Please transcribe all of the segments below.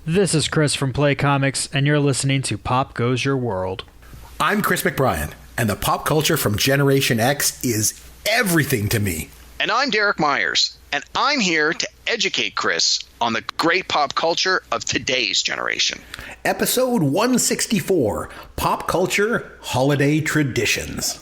This is Chris from Play Comics, and you're listening to Pop Goes Your World. I'm Chris McBrien, and the pop culture from Generation X is everything to me. And I'm Derek Myers, and I'm here to educate Chris on the great pop culture of today's generation. Episode 164, Pop Culture Holiday Traditions.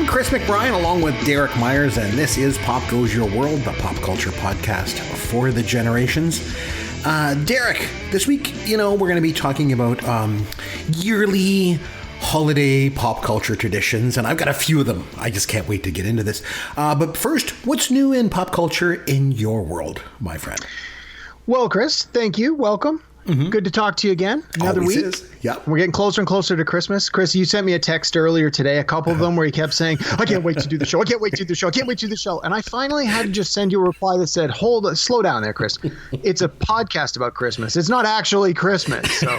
Chris McBrien along with Derek Myers, and this is Pop Goes Your World, the pop culture podcast for the generations. Derek, this week, we're going to be talking about yearly holiday pop culture traditions, and I've got a few of them. I just can't wait to get into this. But first, what's new in pop culture in your world, my friend? Well, Chris, thank you. Welcome. Mm-hmm. Good to talk to you again. Another Always week. Is. Yeah. We're getting closer and closer to Christmas. Chris, you sent me a text earlier today, a couple of them where you kept saying, I can't wait to do the show. I can't wait to do the show. I can't wait to do the show. And I finally had to just send you a reply that said, slow down there, Chris. It's a podcast about Christmas. It's not actually Christmas. So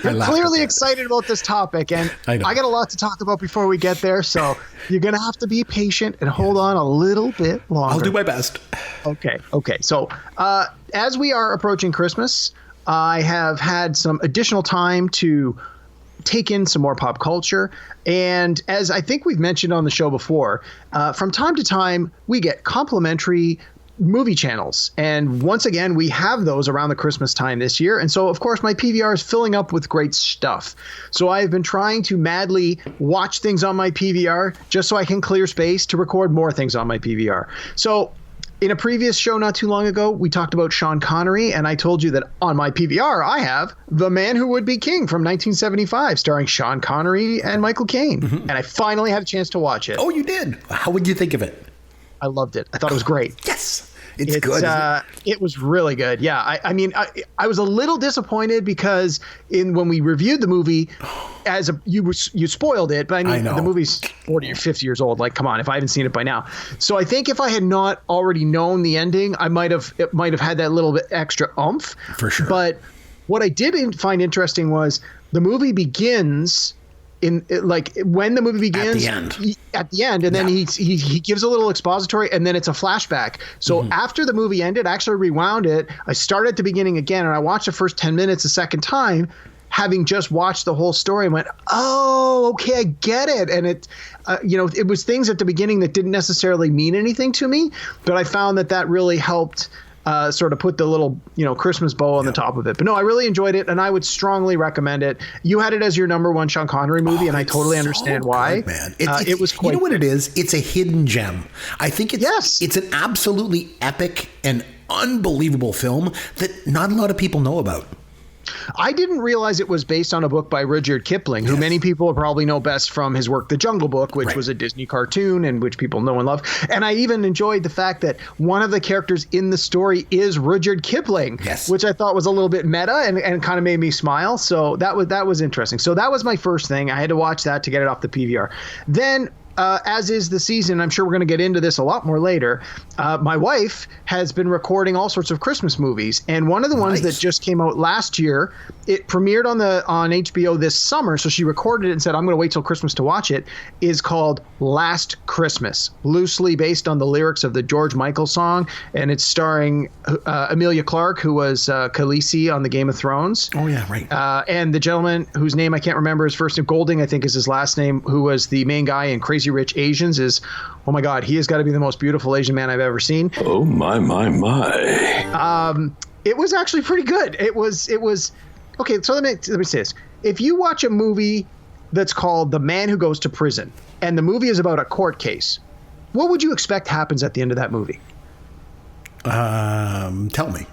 you're clearly excited about this topic. And I got a lot to talk about before we get there. So you're going to have to be patient and hold on a little bit longer. I'll do my best. Okay. So as we are approaching Christmas, I have had some additional time to take in some more pop culture. And as I think we've mentioned on the show before, from time to time, we get complimentary movie channels. And once again, we have those around the Christmas time this year. And so, of course, my PVR is filling up with great stuff. So I've been trying to madly watch things on my PVR just so I can clear space to record more things on my PVR. So in a previous show not too long ago, we talked about Sean Connery, and I told you that on my PVR, I have The Man Who Would Be King from 1975, starring Sean Connery and Michael Caine. Mm-hmm. And I finally had a chance to watch it. Oh, you did? How would you think of it? I loved it. I thought it was great. Yes. It's good. It was really good. Yeah. I mean, I was a little disappointed because when we reviewed the movie, you spoiled it, but I mean, the movie's 40 or 50 years old. Like, come on, if I haven't seen it by now. So I think if I had not already known the ending, it might have had that little bit extra oomph. For sure. But what I did find interesting was the movie begins when the movie begins at the end, and then he gives a little expository, and then it's a flashback. So after the movie ended, I actually rewound it. I started at the beginning again, and I watched the first 10 minutes a second time, having just watched the whole story, and went, oh, okay, I get it. And it, it was things at the beginning that didn't necessarily mean anything to me, but I found that really helped sort of put the little, Christmas bow on the top of it. But no, I really enjoyed it, and I would strongly recommend it. You had it as your number one Sean Connery movie, and I totally understand why. Man, it was quite. You know what it is? It's a hidden gem. I think it's an absolutely epic and unbelievable film that not a lot of people know about. I didn't realize it was based on a book by Rudyard Kipling, who many people probably know best from his work, The Jungle Book, which was a Disney cartoon and which people know and love. And I even enjoyed the fact that one of the characters in the story is Rudyard Kipling, which I thought was a little bit meta and kind of made me smile. So that was interesting. So that was my first thing. I had to watch that to get it off the PVR. Then as is the season, I'm sure we're going to get into this a lot more later. My wife has been recording all sorts of Christmas movies, and one of the ones that just came out last year, it premiered on HBO this summer, so she recorded it and said, I'm going to wait till Christmas to watch it, is called Last Christmas, loosely based on the lyrics of the George Michael song, and it's starring Emilia Clarke, who was Khaleesi on the Game of Thrones. Oh, yeah, right. And the gentleman whose name I can't remember his first name, Golding, I think is his last name, who was the main guy in Crazy Rich Asians, is, oh my God, he has got to be the most beautiful Asian man I've ever seen. Oh my. It was actually pretty good. It was okay. So let me say this: if you watch a movie that's called The Man Who Goes to Prison, and the movie is about a court case, what would you expect happens at the end of that movie? Tell me.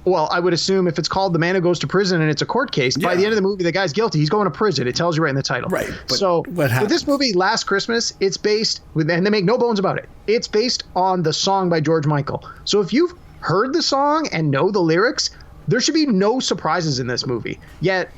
Well, I would assume if it's called The Man Who Goes to Prison and it's a court case, by the end of the movie, the guy's guilty. He's going to prison. It tells you right in the title. Right. So with this movie, Last Christmas, it's based, and they make no bones about it, it's based on the song by George Michael. So if you've heard the song and know the lyrics, there should be no surprises in this movie. Yet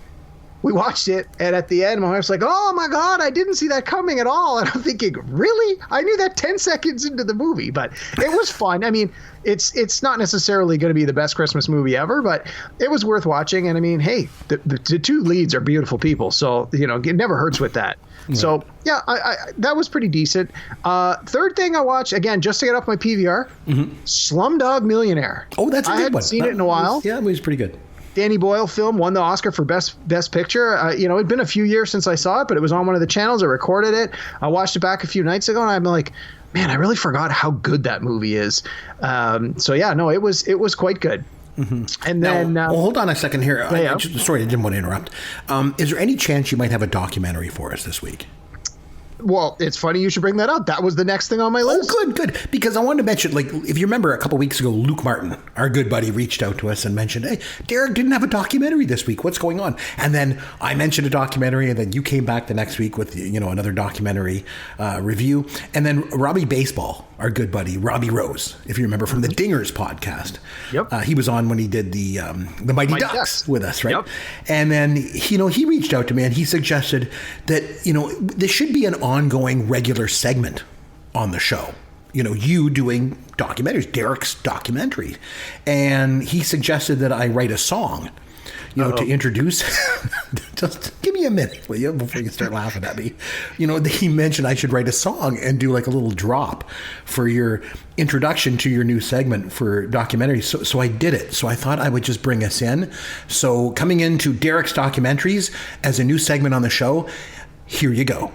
we watched it, and at the end, my wife's like, "Oh my God, I didn't see that coming at all." And I'm thinking, really? I knew that 10 seconds into the movie, but it was fun. I mean, it's not necessarily going to be the best Christmas movie ever, but it was worth watching. And I mean, hey, the two leads are beautiful people, so it never hurts with that. Right. So yeah, I that was pretty decent. Third thing I watched, again, just to get off my PVR, Slumdog Millionaire. Oh, that's a good one. I hadn't seen it in a while. Yeah, it was pretty good. Danny Boyle film, won the Oscar for best picture. It'd been a few years since I saw it, but it was on one of the channels. I recorded it. I watched it back a few nights ago, and I'm like, man, I really forgot how good that movie is. It was quite good. Mm-hmm. And then, well, hold on a second here. Yeah. Sorry, I didn't want to interrupt. Is there any chance you might have a documentary for us this week? Well, it's funny you should bring that up. That was the next thing on my list. Oh, good. Because I wanted to mention, like, if you remember a couple weeks ago, Luke Martin, our good buddy, reached out to us and mentioned, hey, Derek didn't have a documentary this week. What's going on? And then I mentioned a documentary, and then you came back the next week with, another documentary review. And then Robbie Baseball, our good buddy, Robbie Rose, if you remember from the Dingers podcast. Yep. He was on when he did the Mighty Ducks with us, right? Yep. And then, he reached out to me and he suggested that, this should be an ongoing regular segment on the show. You doing documentaries, Derek's documentary. And he suggested that I write a song, to introduce. Just give me a minute, will you, before you start laughing at me. He mentioned I should write a song and do like a little drop for your introduction to your new segment for documentaries. So I did it. So I thought I would just bring us in. So coming into Derek's Documentaries as a new segment on the show, here you go.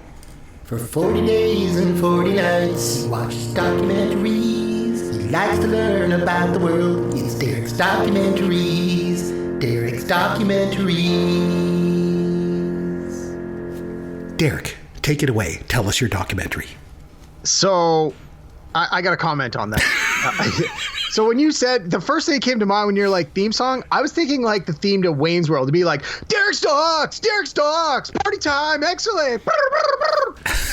For 40 days and 40 nights, he watches documentaries. He likes to learn about the world. It's Derek's Documentaries. Derek's Documentaries. Derek, take it away. Tell us your documentary. So I got a comment on that. So when you said, the first thing that came to mind when you're like theme song, I was thinking like the theme to Wayne's World, to be like, Derek's Docs, party time, excellent.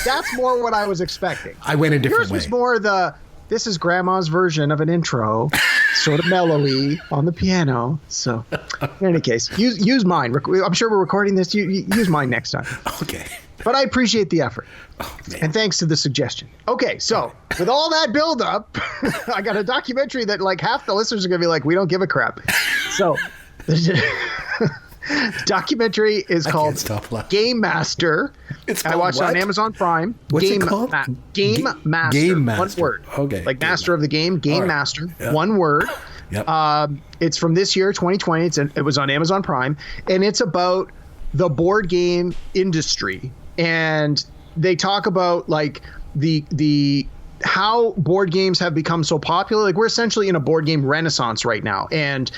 That's more what I was expecting. I went a different way. Yours was more this is grandma's version of an intro, sort of mellowy on the piano. So in any case, use mine. I'm sure we're recording this. Use mine next time. Okay. But I appreciate the effort. Oh, and thanks to the suggestion. Okay, so with all that buildup, I got a documentary that like half the listeners are going to be like, we don't give a crap. So the documentary is called Game Master. I watched it on Amazon Prime. What's it called? Game Master. Game Master. One word. Okay. Like master of the game. Game right. Master. Yeah. One word. Yep. It's from this year, 2020. It was on Amazon Prime. And it's about the board game industry. And they talk about like the how board games have become so popular. Like we're essentially in a board game renaissance right now. And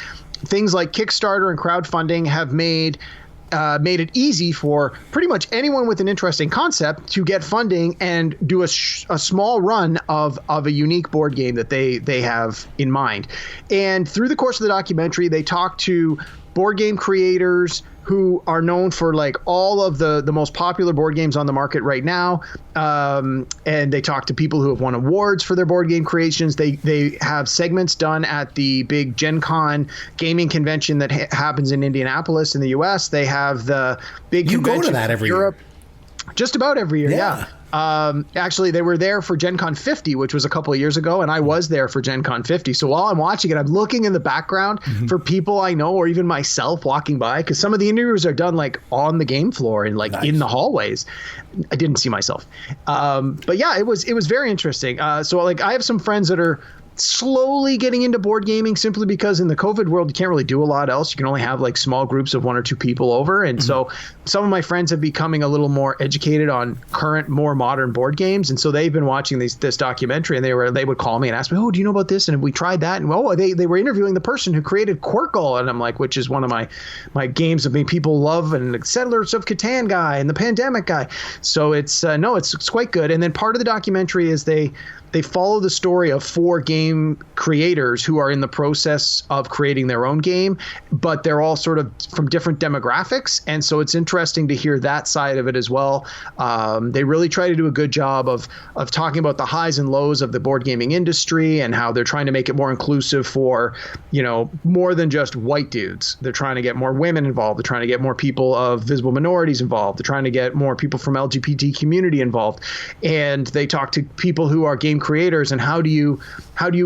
things like Kickstarter and crowdfunding have made it easy for pretty much anyone with an interesting concept to get funding and do a small run of a unique board game that they have in mind. And through the course of the documentary, they talk to board game creators who are known for like all of the most popular board games on the market right now. And they talk to people who have won awards for their board game creations. They have segments done at the big Gen Con gaming convention that happens in Indianapolis in the US. They have the big You convention go to that every in Europe. year. Just about every year, yeah. Actually, they were there for Gen Con 50, which was a couple of years ago, and I was there for Gen Con 50. So while I'm watching it, I'm looking in the background for people I know or even myself walking by, because some of the interviews are done like on the game floor and like in the hallways. I didn't see myself. But yeah, it was very interesting. So like I have some friends that are slowly getting into board gaming simply because in the COVID world, you can't really do a lot else. You can only have like small groups of 1 or 2 people over. And so some of my friends have becoming a little more educated on current, more modern board games. And so they've been watching this documentary and they would call me and ask me, oh, do you know about this? And have we tried that? And they were interviewing the person who created Quirkle. And I'm like, which is one of my games that people love, and Settlers of Catan guy and the Pandemic guy. So it's quite good. And then part of the documentary is they follow the story of 4 games game creators who are in the process of creating their own game, but they're all sort of from different demographics. And so it's interesting to hear that side of it as well. They really try to do a good job of talking about the highs and lows of the board gaming industry and how they're trying to make it more inclusive for, more than just white dudes. They're trying to get more women involved. They're trying to get more people of visible minorities involved. They're trying to get more people from LGBT community involved. And they talk to people who are game creators and how do you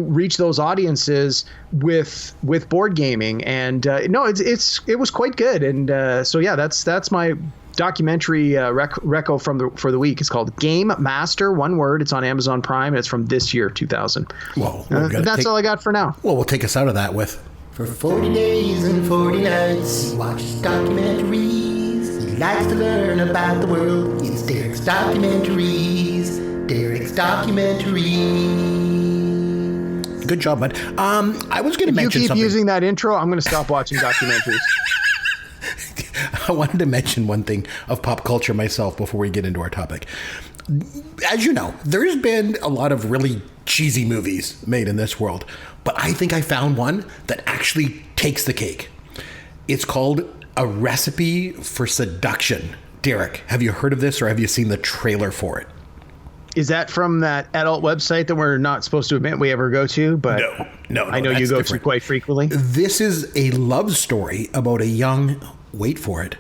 reach those audiences with board gaming. And it was quite good. And so yeah, that's my documentary reco for the week. It's called Game Master, one word. It's on Amazon Prime. And it's from this year, 2000. Well, that's all I got for now. Well, we'll take us out of that with. For 40 days and 40 nights, he watches documentaries. He likes to learn about the world. It's Derek's Documentaries. Derek's Documentaries. Good job, bud. I was going to mention something. You keep using that intro, I'm going to stop watching documentaries. I wanted to mention one thing of pop culture myself before we get into our topic. As you know, there's been a lot of really cheesy movies made in this world, but I think I found one that actually takes the cake. It's called A Recipe for Seduction. Derek, have you heard of this or have you seen the trailer for it? Is that from that adult website that we're not supposed to admit we ever go to? But no, I know you go to quite frequently. This is a love story about a young, wait for it,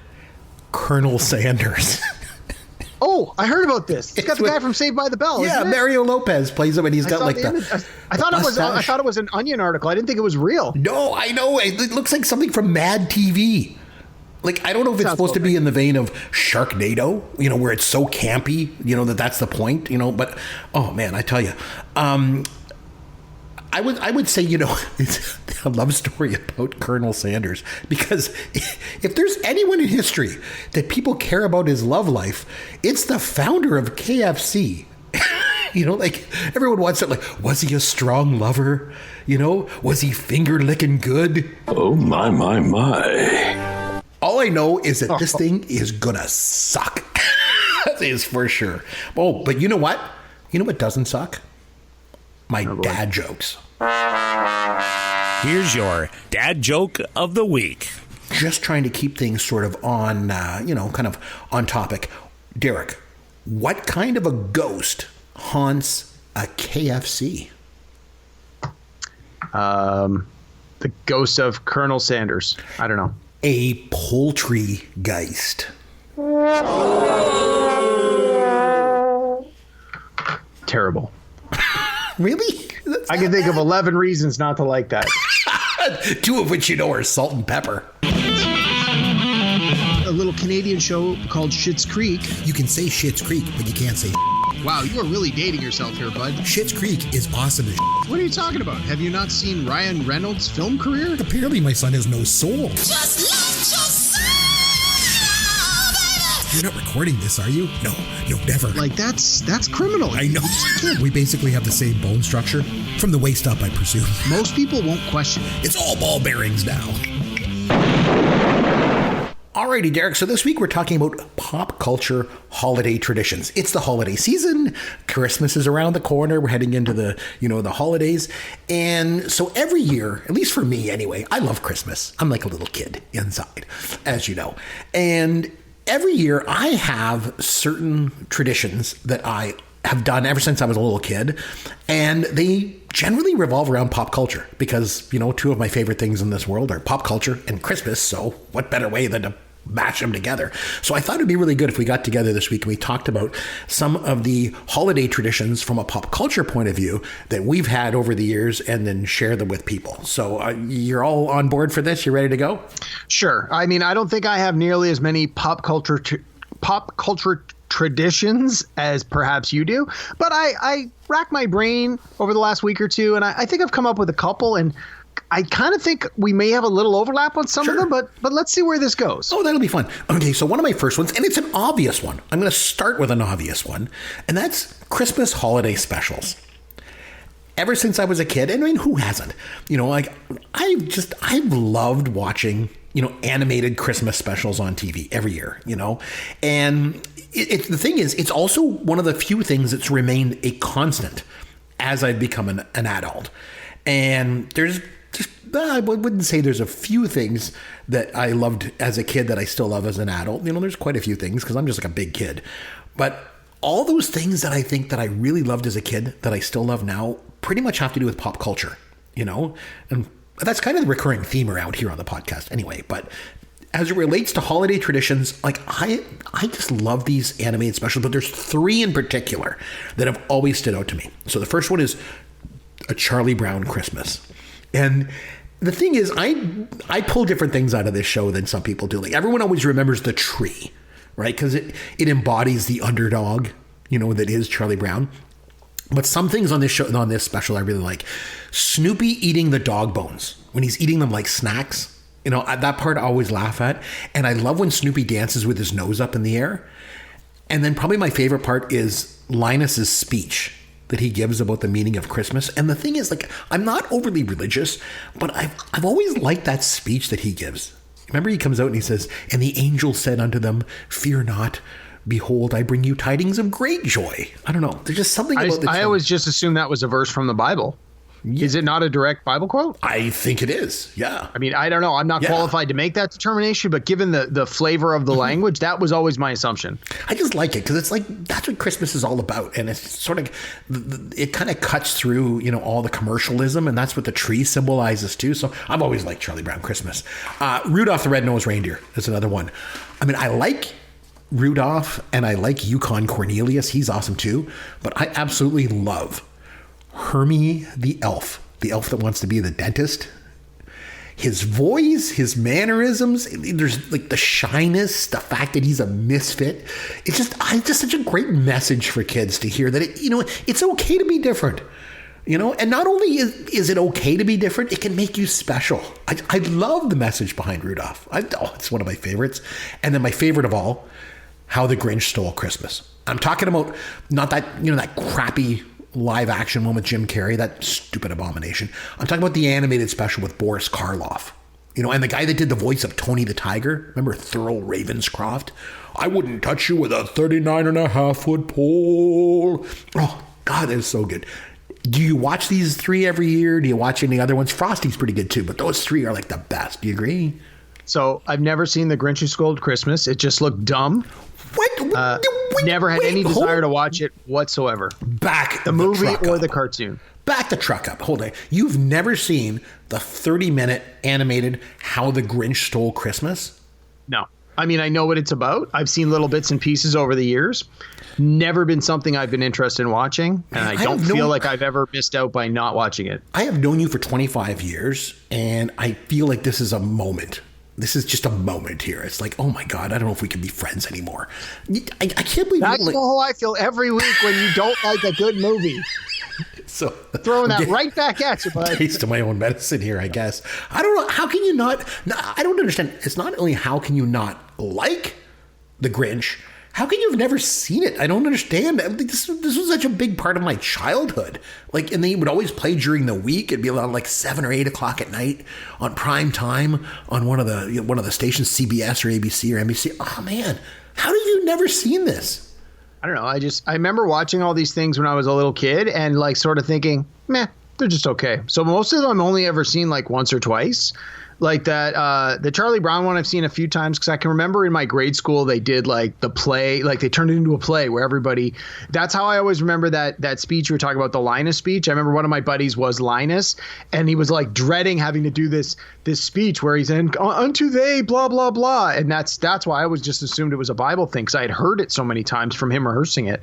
Colonel Sanders. Oh, I heard about this. It's got the guy from Saved by the Bell. Yeah, Mario Lopez plays him, and he's got like the. I thought it was an Onion article. I didn't think it was real. No, I know it looks like something from Mad TV. Like, I don't know if it's supposed to be in the vein of Sharknado, where it's so campy, that's the point, but oh man, I tell you, I would say, it's a love story about Colonel Sanders, because if there's anyone in history that people care about his love life, it's the founder of KFC. Like everyone wants it. Like, was he a strong lover? Was he finger licking good? Oh my, my, my. All I know is that this thing is gonna suck. That is for sure. Oh, but you know what? You know what doesn't suck? My dad jokes. Here's your dad joke of the week. Just trying to keep things sort of on, kind of on topic. Derek, what kind of a ghost haunts a KFC? The ghost of Colonel Sanders. I don't know. A poultry geist. Terrible. Really? I can think of 11 reasons not to like that. 2 of which are salt and pepper. A little Canadian show called Schitt's Creek. You can say Schitt's Creek, but you can't say Wow, you are really dating yourself here, bud. Schitt's Creek is awesome as What are you talking about? Have you not seen Ryan Reynolds' film career? Apparently my son has no soul. Just let yourself, baby. You're not recording this, are you? No, never. Like, that's criminal. I know. We basically have the same bone structure. From the waist up, I presume. Most people won't question it. It's all ball bearings now. Alrighty, Derek. So this week we're talking about pop culture holiday traditions. It's the holiday season. Christmas is around the corner. We're heading into the, the holidays. And so every year, at least for me anyway, I love Christmas. I'm like a little kid inside, as you know. And every year I have certain traditions that I have done ever since I was a little kid. And they generally revolve around pop culture because, 2 of my favorite things in this world are pop culture and Christmas. So what better way than to match them together? So I thought it'd be really good if we got together this week and we talked about some of the holiday traditions from a pop culture point of view that we've had over the years and then share them with people. So you're all on board for this? You ready to go? Sure. I mean, I don't think I have nearly as many pop culture traditions as perhaps you do, but I racked my brain over the last week or two, and I think I've come up with a couple, and I kind of think we may have a little overlap on some of them, but let's see where this goes. Oh, that'll be fun. Okay, so one of my first ones, and it's an obvious one. I'm going to start with an obvious one, and that's Christmas holiday specials. Ever since I was a kid, and I mean, who hasn't? I've loved watching, animated Christmas specials on TV every year, and the thing is, it's also one of the few things that's remained a constant as I've become an adult. And there's just, I wouldn't say there's a few things that I loved as a kid that I still love as an adult. You know, there's quite a few things because I'm just like a big kid. But all those things that I think that I really loved as a kid that I still love now pretty much have to do with pop culture, you know? And that's kind of the recurring theme around here on the podcast anyway. But as it relates to holiday traditions, like I just love these animated specials, but there's 3 in particular that have always stood out to me. So the first one is A Charlie Brown Christmas. And the thing is, I pull different things out of this show than some people do. Like everyone always remembers the tree, right? Because it embodies the underdog, you know, that is Charlie Brown. But some things on this show, on this special, I really like. Snoopy eating the dog bones when he's eating them like snacks. You know, that part I always laugh at. And I love when Snoopy dances with his nose up in the air. And then probably my favorite part is Linus's speech that he gives about the meaning of Christmas. And the thing is, like, I'm not overly religious, but I've always liked that speech that he gives. Remember, he comes out and he says, "And the angel said unto them, fear not. Behold, I bring you tidings of great joy." I don't know. There's just something about I always just assumed that was a verse from the Bible. Yeah. Is it not a direct Bible quote? I think it is. Yeah. I mean, I don't know. I'm not qualified to make that determination, but given the flavor of the language, that was always my assumption. I just like it because it's like, that's what Christmas is all about. And it's sort of, it kind of cuts through, you know, all the commercialism, and that's what the tree symbolizes too. So I've always liked Charlie Brown Christmas. Rudolph the Red-Nosed Reindeer is another one. I mean, I like Rudolph and I like Yukon Cornelius. He's awesome too. But I absolutely love Hermie the elf that wants to be the dentist. His voice, his mannerisms, there's like the shyness, the fact that he's a misfit. It's just such a great message for kids to hear that, it's okay to be different. You know, and not only is it okay to be different, it can make you special. I love the message behind Rudolph. It's one of my favorites. And then my favorite of all, How the Grinch Stole Christmas. I'm talking about not that, that crappy live action one with Jim Carrey, that stupid abomination. I'm talking about the animated special with Boris Karloff, and the guy that did the voice of Tony the Tiger. Remember Thurl Ravenscroft? I wouldn't touch you with a 39.5-foot pole. Oh, God, it was so good. Do you watch these 3 every year? Do you watch any other ones? Frosty's pretty good too, but those 3 are like the best. Do you agree? So I've never seen The Grinch Who Stole Christmas. It just looked dumb. What? Never had any desire to watch it whatsoever. Back the movie or the cartoon. Back the truck up. Hold on. You've never seen the 30-minute animated How the Grinch Stole Christmas? No. I mean, I know what it's about. I've seen little bits and pieces over the years. Never been something I've been interested in watching. And I don't feel like I've ever missed out by not watching it. I have known you for 25 years, and I feel like this is a moment. This is just a moment here. It's like, oh my God, I don't know if we can be friends anymore. I can't believe that's how I feel every week when you don't like a good movie. So throwing that right back at you, bud. Taste of my own medicine here, I guess. I don't know. How can you not? I don't understand. It's not only how can you not like The Grinch, how can you have never seen it? I don't understand. This was such a big part of my childhood. Like, and they would always play during the week. It'd be around like 7 or 8 o'clock at night on prime time on one of the stations, CBS or ABC or NBC. Oh man, how have you never seen this? I don't know. I remember watching all these things when I was a little kid and like sort of thinking, meh, they're just okay. So most of them I've only ever seen like once or twice. Like that, the Charlie Brown one I've seen a few times because I can remember in my grade school they did like the play, like they turned it into a play where everybody. That's how I always remember that speech you were talking about, the Linus speech. I remember one of my buddies was Linus, and he was like dreading having to do this speech where he's in unto they blah blah blah, and that's why I always just assumed it was a Bible thing because I had heard it so many times from him rehearsing it,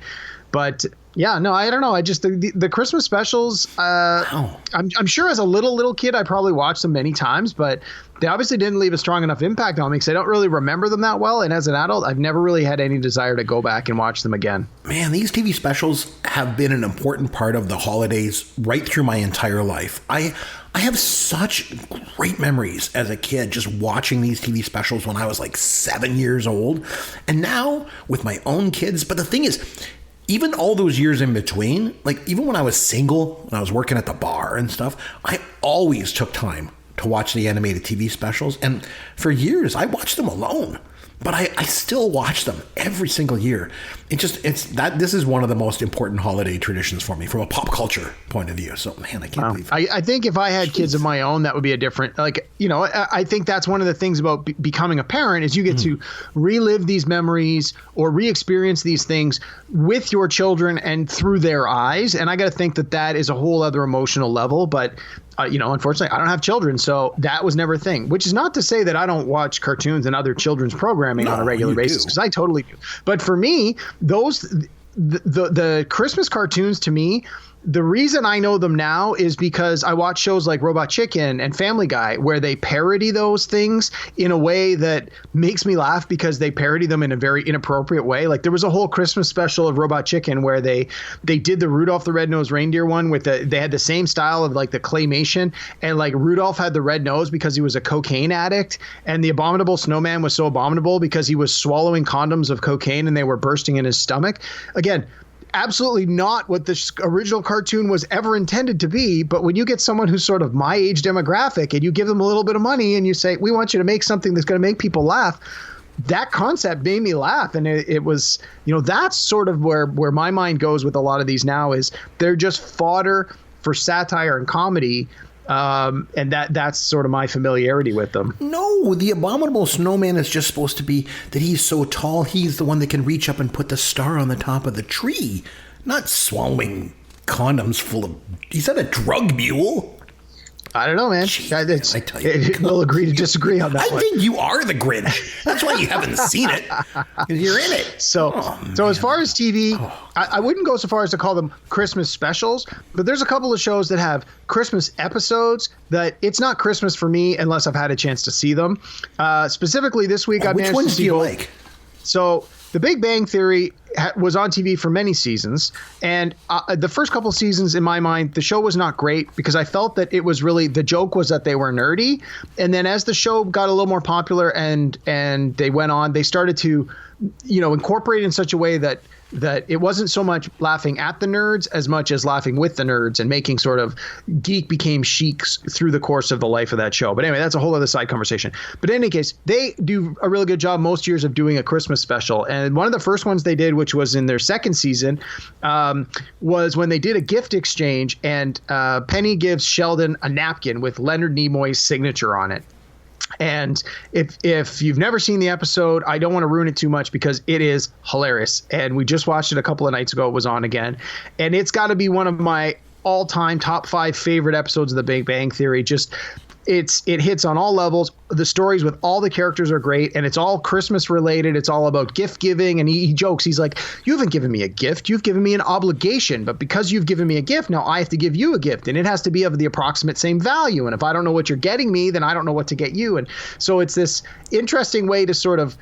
but. Yeah, no, I don't know. I just the Christmas specials. I'm sure as a little kid, I probably watched them many times, but they obviously didn't leave a strong enough impact on me because I don't really remember them that well. And as an adult, I've never really had any desire to go back and watch them again. Man, these TV specials have been an important part of the holidays right through my entire life. I have such great memories as a kid just watching these TV specials when I was like 7 years old, and now with my own kids. But the thing is, even all those years in between, like even when I was single, when I was working at the bar and stuff, I always took time to watch the animated TV specials. And for years, I watched them alone. but I still watch them every single year. This is one of the most important holiday traditions for me from a pop culture point of view. So man, I can't believe it. I think if I had kids of my own, that would be a different, I think that's one of the things about becoming a parent is you get to relive these memories or re-experience these things with your children and through their eyes. And I got to think that is a whole other emotional level, but unfortunately, I don't have children, so that was never a thing, which is not to say that I don't watch cartoons and other children's programming on a regular basis, because I totally do. But for me, the Christmas cartoons, to me, the reason I know them now is because I watch shows like Robot Chicken and Family Guy where they parody those things in a way that makes me laugh because they parody them in a very inappropriate way. Like there was a whole Christmas special of Robot Chicken where they did the Rudolph the Red-Nosed Reindeer one they had the same style of like the claymation, and like Rudolph had the red nose because he was a cocaine addict, and the Abominable Snowman was so abominable because he was swallowing condoms of cocaine and they were bursting in his stomach. Again, absolutely not what the original cartoon was ever intended to be. But when you get someone who's sort of my age demographic and you give them a little bit of money and you say, we want you to make something that's going to make people laugh, that concept made me laugh. And it was, that's sort of where my mind goes with a lot of these now, is they're just fodder for satire and comedy. And that's sort of my familiarity with them. No, the Abominable Snowman is just supposed to be that he's so tall, he's the one that can reach up and put the star on the top of the tree, not swallowing condoms full of... Is that a drug mule? I don't know, man. I tell you, we'll agree to disagree on that I think you are the Grinch. That's why you haven't seen it. You're in it. So as far as TV, I wouldn't go so far as to call them Christmas specials, but there's a couple of shows that have Christmas episodes that it's not Christmas for me unless I've had a chance to see them. Specifically this week, I managed to see... Which ones do you like? So The Big Bang Theory was on TV for many seasons, and the first couple seasons, in my mind, the show was not great because I felt that it was really, the joke was that they were nerdy, and then as the show got a little more popular and they went on, they started to, incorporate in such a way that it wasn't so much laughing at the nerds as much as laughing with the nerds and making sort of geek became chic through the course of the life of that show. But anyway, that's a whole other side conversation. But in any case, they do a really good job most years of doing a Christmas special. And one of the first ones they did, which was in their second season, was when they did a gift exchange, and Penny gives Sheldon a napkin with Leonard Nimoy's signature on it. And if you've never seen the episode, I don't want to ruin it too much because it is hilarious. And we just watched it a couple of nights ago. It was on again. And it's got to be one of my all-time top 5 favorite episodes of The Big Bang Theory. Just it hits on all levels. The stories with all the characters are great, and it's all Christmas related. It's all about gift giving, and he jokes. He's like, you haven't given me a gift. You've given me an obligation, but because you've given me a gift, now I have to give you a gift, and it has to be of the approximate same value. And if I don't know what you're getting me, then I don't know what to get you. And so it's this interesting way to sort of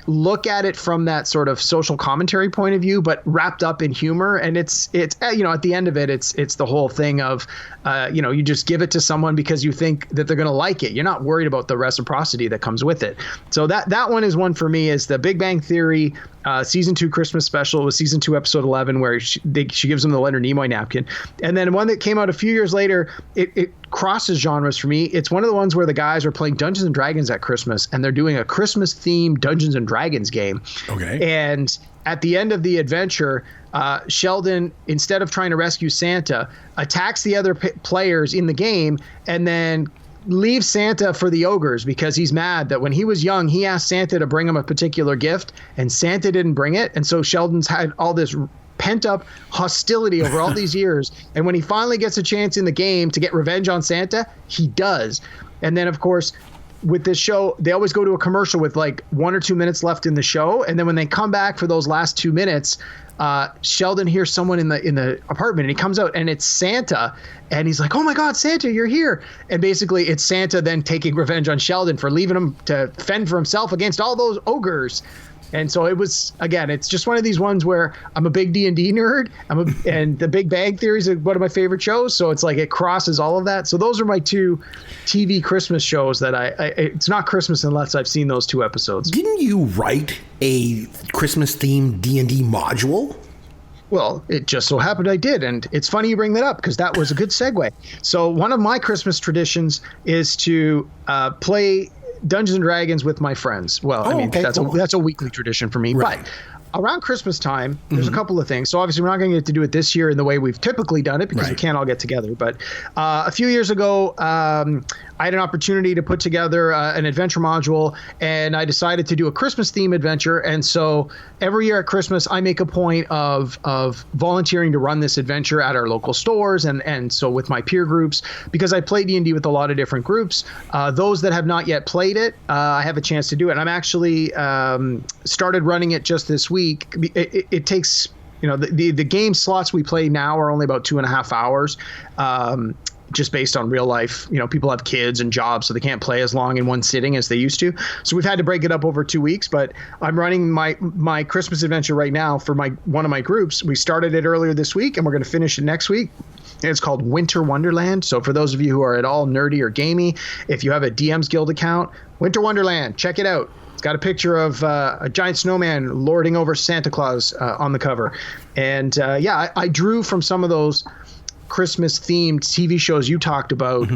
look at it from that sort of social commentary point of view, but wrapped up in humor. And it's at the end of it, it's the whole thing of you just give it to someone because you think that they're going to like it. You're not worried about the reciprocity that comes with it. So that one is one for me, is the Big Bang Theory season 2 Christmas special. It was season 2 episode 11 where she gives him the Leonard Nimoy napkin. And then one that came out a few years later, it crosses genres for me. It's one of the ones where the guys are playing Dungeons and Dragons at Christmas, and they're doing a Christmas themed Dungeons and Dragons game. Okay. And at the end of the adventure, Sheldon, instead of trying to rescue Santa, attacks the other players in the game and then leaves Santa for the ogres because he's mad that when he was young, he asked Santa to bring him a particular gift and Santa didn't bring it. And so Sheldon's had all this pent up hostility over all these years. And when he finally gets a chance in the game to get revenge on Santa, he does. And then, of course, with this show, they always go to a commercial with like 1 or 2 minutes left in the show. And then when they come back for those last 2 minutes, Sheldon hears someone in the apartment, and he comes out, and it's Santa, and he's like, "Oh my God, Santa, you're here!" And basically, it's Santa then taking revenge on Sheldon for leaving him to fend for himself against all those ogres. And so it was, again, it's just one of these ones where I'm a big D&D nerd, and The Big Bang Theory is one of my favorite shows, so it's like it crosses all of that. So those are my 2 TV Christmas shows that it's not Christmas unless I've seen those 2 episodes. Didn't you write a Christmas-themed D&D module? Well, it just so happened I did, and it's funny you bring that up because that was a good segue. So one of my Christmas traditions is to play Dungeons and Dragons with my friends. Well, that's a weekly tradition for me. Right. But around Christmas time, there's a couple of things. So obviously we're not going to get to do it this year in the way we've typically done it because we can't all get together. But a few years ago, I had an opportunity to put together an adventure module, and I decided to do a Christmas theme adventure. And so every year at Christmas, I make a point of volunteering to run this adventure at our local stores, and so with my peer groups, because I play D&D with a lot of different groups. Those that have not yet played it, I have a chance to do it. And I'm actually started running it just this week. It takes, the game slots we play now are only about 2.5 hours. Just based on real life, people have kids and jobs, so they can't play as long in one sitting as they used to. So we've had to break it up over 2 weeks, but I'm running my Christmas adventure right now for one of my groups. We started it earlier this week and we're going to finish it next week. And it's called Winter Wonderland. So for those of you who are at all nerdy or gamey, if you have a DM's Guild account, Winter Wonderland, check it out. It's got a picture of a giant snowman lording over Santa Claus on the cover. And I drew from some of those Christmas themed TV shows you talked about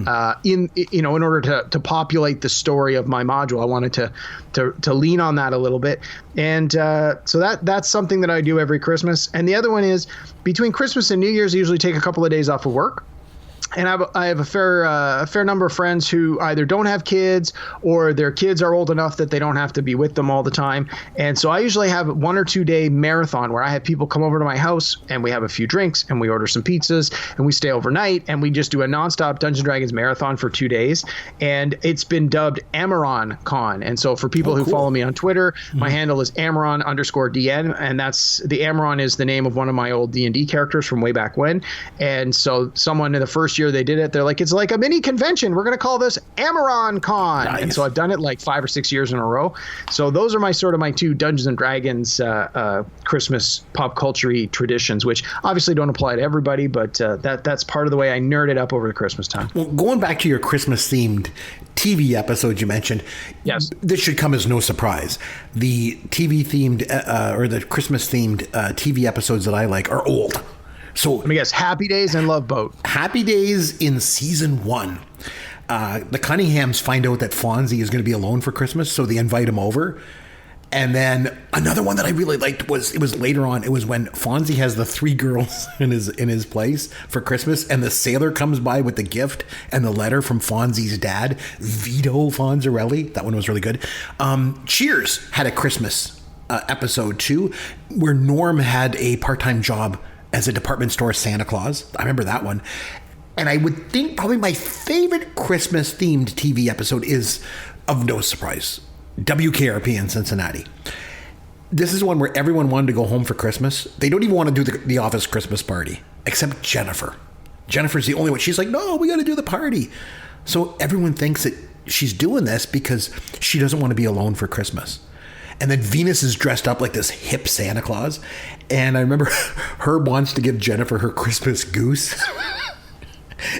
in order to populate the story of my module. I wanted to lean on that a little bit. And so that's something that I do every Christmas. And the other one is between Christmas and New Year's, I usually take a couple of days off of work. And I have a fair number of friends who either don't have kids or their kids are old enough that they don't have to be with them all the time. And so I usually have a 1 or 2 day marathon where I have people come over to my house and we have a few drinks and we order some pizzas and we stay overnight and we just do a nonstop Dungeons & Dragons marathon for 2 days. And it's been dubbed Amaron Con. And so for people who follow me on Twitter, my handle is Amaron_DN. And that's the Amaron is the name of one of my old D&D characters from way back when. And so someone in the first year they did it, they're like, it's like a mini convention, we're going to call this Amaron Con. Nice. And so I've done it like 5 or 6 years in a row. So those are my 2 Dungeons and Dragons Christmas pop culture traditions, which obviously don't apply to everybody, but that's part of the way I nerd it up over the Christmas time. Well, going back to your Christmas themed TV episode you mentioned, yes, this should come as no surprise. The TV themed or the Christmas themed TV episodes that I like are old. So let me guess, Happy Days and Love Boat. Happy Days in season 1. The Cunninghams find out that Fonzie is going to be alone for Christmas, so they invite him over. And then another one that I really liked was later on. It was when Fonzie has the 3 girls in his place for Christmas, and the sailor comes by with the gift and the letter from Fonzie's dad, Vito Fonzarelli. That one was really good. Cheers had a Christmas episode too, where Norm had a part-time job as a department store Santa Claus. I remember that one. And I would think probably my favorite Christmas themed TV episode is, of no surprise, WKRP in Cincinnati. This is one where everyone wanted to go home for Christmas. They don't even want to do the office Christmas party, except Jennifer. Jennifer's the only one. She's like, no, we got to do the party. So everyone thinks that she's doing this because she doesn't want to be alone for Christmas. And then Venus is dressed up like this hip Santa Claus. And I remember Herb wants to give Jennifer her Christmas goose.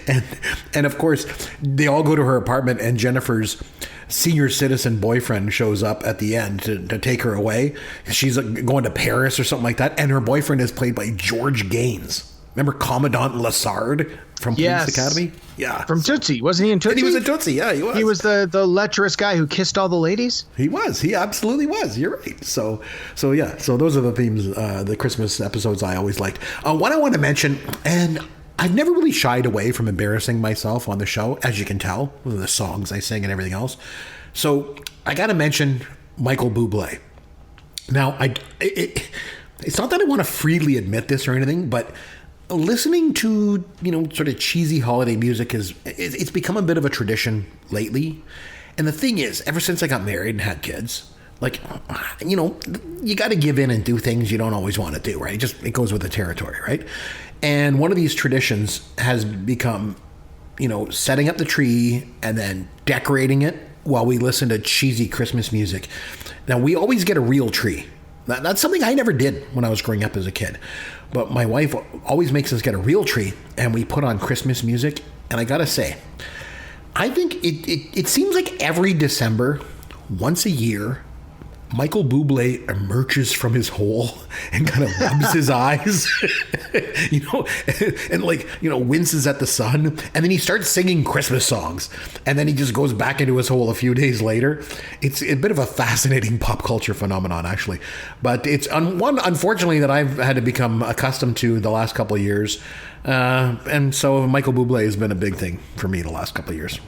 and of course, they all go to her apartment and Jennifer's senior citizen boyfriend shows up at the end to take her away. She's going to Paris or something like that. And her boyfriend is played by George Gaines. Remember Commandant Lassard from Police Academy? Yeah. From Tootsie. Wasn't he in Tootsie? And he was in Tootsie. Yeah, he was. He was the lecherous guy who kissed all the ladies? He was. He absolutely was. You're right. So yeah. So those are the themes, the Christmas episodes I always liked. One I want to mention, and I've never really shied away from embarrassing myself on the show, as you can tell, with the songs I sing and everything else. So I got to mention Michael Buble. Now, it's not that I want to freely admit this or anything, but listening to, sort of cheesy holiday music it's become a bit of a tradition lately. And the thing is, ever since I got married and had kids, you got to give in and do things you don't always want to do, right? It goes with the territory, right? And one of these traditions has become, setting up the tree and then decorating it while we listen to cheesy Christmas music. Now, we always get a real tree. That's something I never did when I was growing up as a kid. But my wife always makes us get a real tree, and we put on Christmas music. And I got to say, I think it seems like every December, once a year, Michael Buble emerges from his hole and kind of rubs his eyes, and winces at the sun. And then he starts singing Christmas songs. And then he just goes back into his hole a few days later. It's a bit of a fascinating pop culture phenomenon, actually. But it's one, unfortunately, that I've had to become accustomed to the last couple of years. And so Michael Buble has been a big thing for me the last couple of years.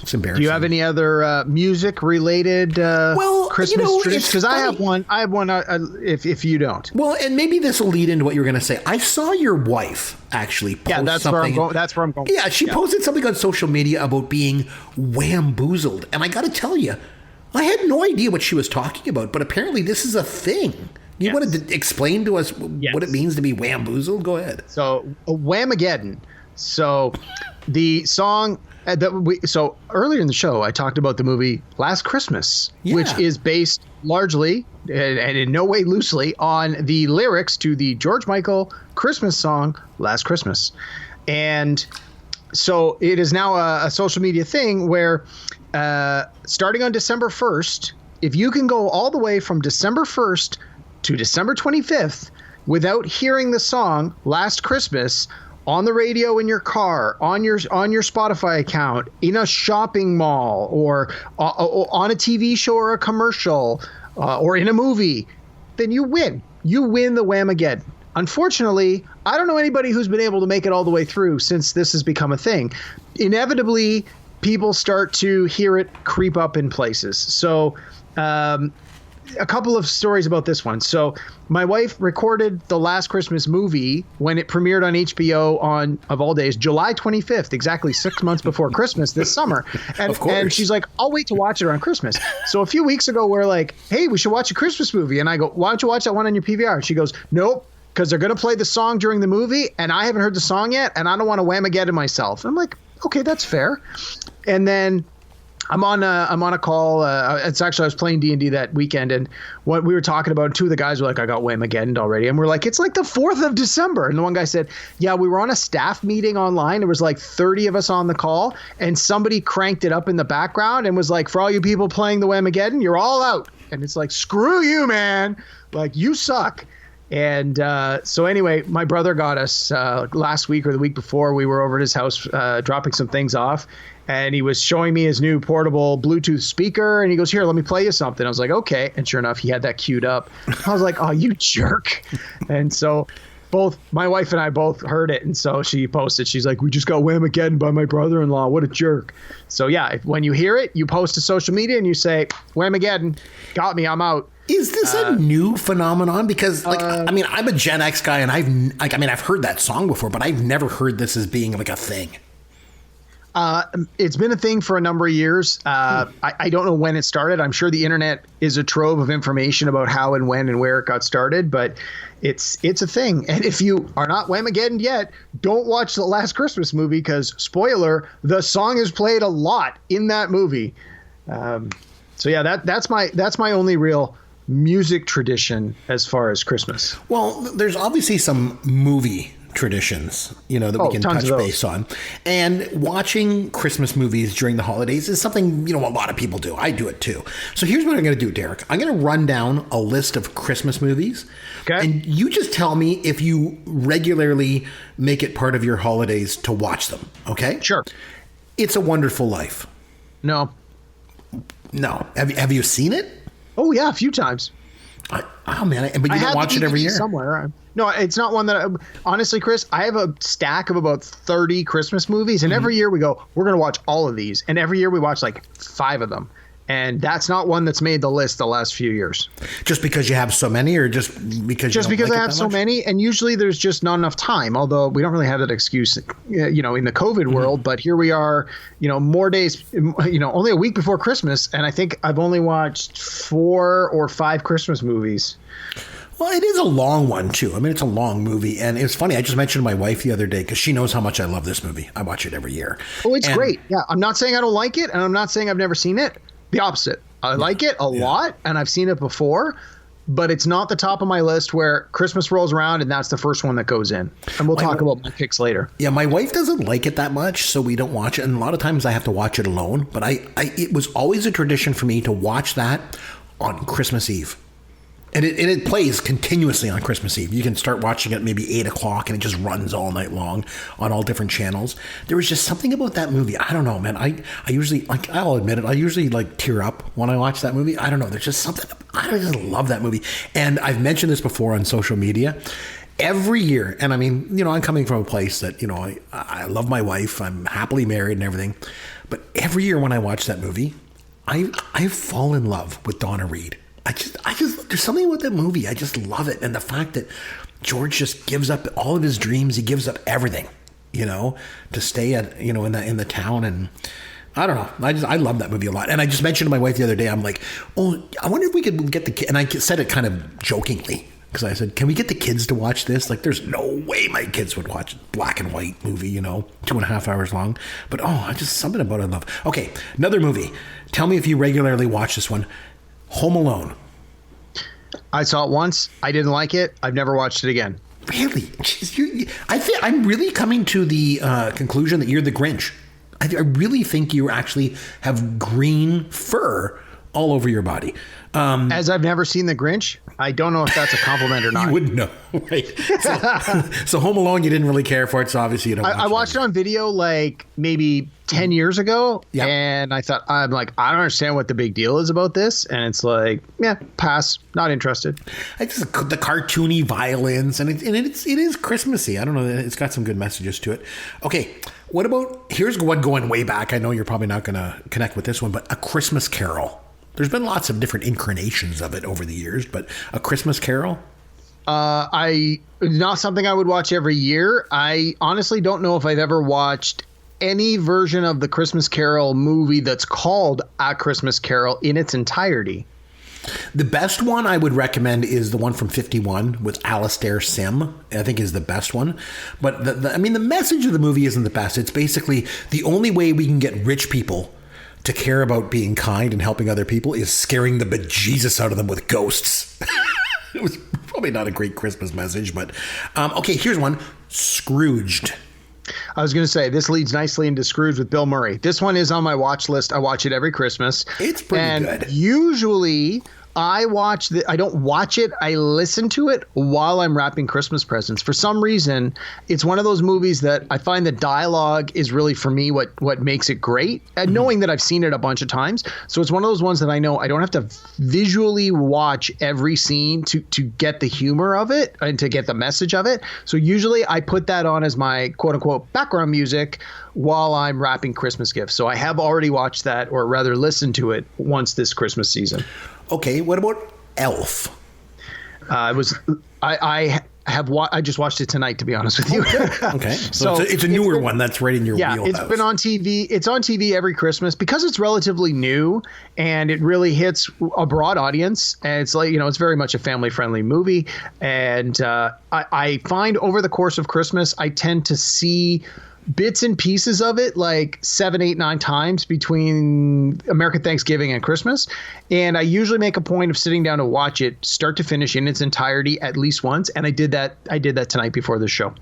It's embarrassing. Do you have any other music-related Christmas traditions? Because I have one. If you don't. Well, and maybe this will lead into what you were going to say. I saw your wife actually post that's something. where I'm going. That's where I'm going. Yeah, she posted something on social media about being whamboozled, and I got to tell you, I had no idea what she was talking about. But apparently, this is a thing. You wanted to explain to us what it means to be whamboozled? Go ahead. So, Whamageddon. So, the song so earlier in the show, I talked about the movie Last Christmas, which is based largely and in no way loosely on the lyrics to the George Michael Christmas song Last Christmas. And so it is now a social media thing where starting on December 1st, if you can go all the way from December 1st to December 25th without hearing the song Last Christmas on the radio in your car, on your Spotify account, in a shopping mall, or on a TV show or a commercial, or in a movie, then you win. You win the Whamageddon. Unfortunately, I don't know anybody who's been able to make it all the way through since this has become a thing. Inevitably, people start to hear it creep up in places. So, a couple of stories about this one. So my wife recorded the Last Christmas movie when it premiered on HBO on, of all days, July 25th, exactly 6 months before Christmas this summer. And she's like, I'll wait to watch it around Christmas. So a few weeks ago, we're like, hey, we should watch a Christmas movie. And I go, why don't you watch that one on your PVR? And she goes, nope, because they're going to play the song during the movie, and I haven't heard the song yet, and I don't want to Whamageddon myself. And I'm like, okay, that's fair. And then I'm on a call. It's actually, I was playing D&D that weekend, and what we were talking about, two of the guys were like, I got Whamageddon already. And we're like, it's like the 4th of December. And the one guy said, yeah, we were on a staff meeting online. There was like 30 of us on the call, and somebody cranked it up in the background and was like, for all you people playing the Whamageddon, you're all out. And it's like, screw you, man. Like, you suck. And so anyway, my brother got us last week or the week before. We were over at his house dropping some things off. And he was showing me his new portable Bluetooth speaker. And he goes, here, let me play you something. I was like, okay. And sure enough, he had that queued up. I was like, oh, you jerk. And so both my wife and I both heard it. And so she posted, she's like, we just got Whamageddon by my brother-in-law. What a jerk. So yeah, when you hear it, you post to social media and you say, Whamageddon, got me, I'm out. Is this a new phenomenon? Because, I'm a Gen X guy, and I've heard that song before, but I've never heard this as being like a thing. It's been a thing for a number of years. I don't know when it started. I'm sure the internet is a trove of information about how and when and where it got started, but it's a thing. And if you are not Whamageddon yet, don't watch the Last Christmas movie, because, spoiler, the song is played a lot in that movie. So yeah, that's my only real music tradition as far as Christmas. Well, there's obviously some movie traditions, that we can touch base on. And watching Christmas movies during the holidays is something, a lot of people do. I do it too. So here's what I'm going to do, Derek. I'm going to run down a list of Christmas movies. Okay. And you just tell me if you regularly make it part of your holidays to watch them. Okay? Sure. It's a Wonderful Life. No. Have you seen it? Oh, yeah, a few times. But you don't watch it every year? Somewhere. No, it's not one that honestly, Chris, I have a stack of about 30 Christmas movies, and every year we go, we're going to watch all of these. And every year we watch like 5 of them. And that's not one that's made the list the last few years. Just because you have so many, or just because I have so many, and usually there's just not enough time. Although we don't really have that excuse, in the COVID world. But here we are, more days, only a week before Christmas, and I think I've only watched 4 or 5 Christmas movies. Well, it is a long one, too. I mean, it's a long movie. And it's funny. I just mentioned to my wife the other day, because she knows how much I love this movie. I watch it every year. Oh, it's great. Yeah. I'm not saying I don't like it, and I'm not saying I've never seen it. The opposite. I like it a lot, and I've seen it before, but it's not the top of my list where Christmas rolls around and that's the first one that goes in. And we'll talk about my picks later. Yeah, my wife doesn't like it that much, so we don't watch it. And a lot of times I have to watch it alone. But it was always a tradition for me to watch that on Christmas Eve. And it plays continuously on Christmas Eve. You can start watching it maybe 8 o'clock and it just runs all night long on all different channels. There was just something about that movie. I don't know, man. I usually, like, I'll admit it, I usually like tear up when I watch that movie. I don't know. There's just something. I just love that movie. And I've mentioned this before on social media. Every year, and I mean, you know, I'm coming from a place that, you know, I love my wife. I'm happily married and everything. But every year when I watch that movie, I fall in love with Donna Reed. I just, there's something about that movie. I just love it. And the fact that George just gives up all of his dreams. He gives up everything, you know, to stay at, you know, in the town. And I don't know. I love that movie a lot. And I just mentioned to my wife the other day, I'm like, oh, I wonder if we could get the kid. And I said it kind of jokingly because I said, can we get the kids to watch this? Like, there's no way my kids would watch a black and white movie, you know, 2.5 hours long. But, I just, something about it I love. Okay. Another movie. Tell me if you regularly watch this one. Home Alone. I saw it once. I didn't like it. I've never watched it again. Really? Jeez, I think I'm really coming to the conclusion that you're the Grinch. I really think you actually have green fur all over your body. As I've never seen the Grinch, I don't know if that's a compliment or not. You wouldn't know, right? So Home Alone, you didn't really care for it, so obviously you don't watch I watched it on video like maybe 10 years ago, yeah. And I thought, I don't understand what the big deal is about this. And it's like, yeah, pass, not interested. It's just the cartoony violence, and it is Christmassy. I don't know, it's got some good messages to it. Okay, what about, here's one going way back. I know you're probably not going to connect with this one, but A Christmas Carol. There's been lots of different incarnations of it over the years, but A Christmas Carol? Not something I would watch every year. I honestly don't know if I've ever watched any version of the Christmas Carol movie that's called A Christmas Carol in its entirety. The best one I would recommend is the one from 51 with Alastair Sim. I think is the best one. But the message of the movie isn't the best. It's basically the only way we can get rich people to care about being kind and helping other people is scaring the bejesus out of them with ghosts. It was probably not a great Christmas message, but okay, here's one. Scrooged. I was going to say, this leads nicely into Scrooge with Bill Murray. This one is on my watch list. I watch it every Christmas. It's pretty good. Usually I don't watch it. I listen to it while I'm wrapping Christmas presents. For some reason, it's one of those movies that I find the dialogue is really, for me, what makes it great. And knowing that I've seen it a bunch of times. So it's one of those ones that I know I don't have to visually watch every scene to get the humor of it and to get the message of it. So usually I put that on as my quote unquote background music while I'm wrapping Christmas gifts. So I have already watched that, or rather listened to it once this Christmas season. Okay, what about Elf? I just watched it tonight, to be honest with you. Okay. So it's a newer one that's right in your wheelhouse. Yeah, it's been on TV. It's on TV every Christmas because it's relatively new and it really hits a broad audience. And it's like, it's very much a family-friendly movie. And I find over the course of Christmas, I tend to see bits and pieces of it like 7, 8, 9 times between American Thanksgiving and Christmas. And I usually make a point of sitting down to watch it start to finish in its entirety at least once. And I did that tonight before the show.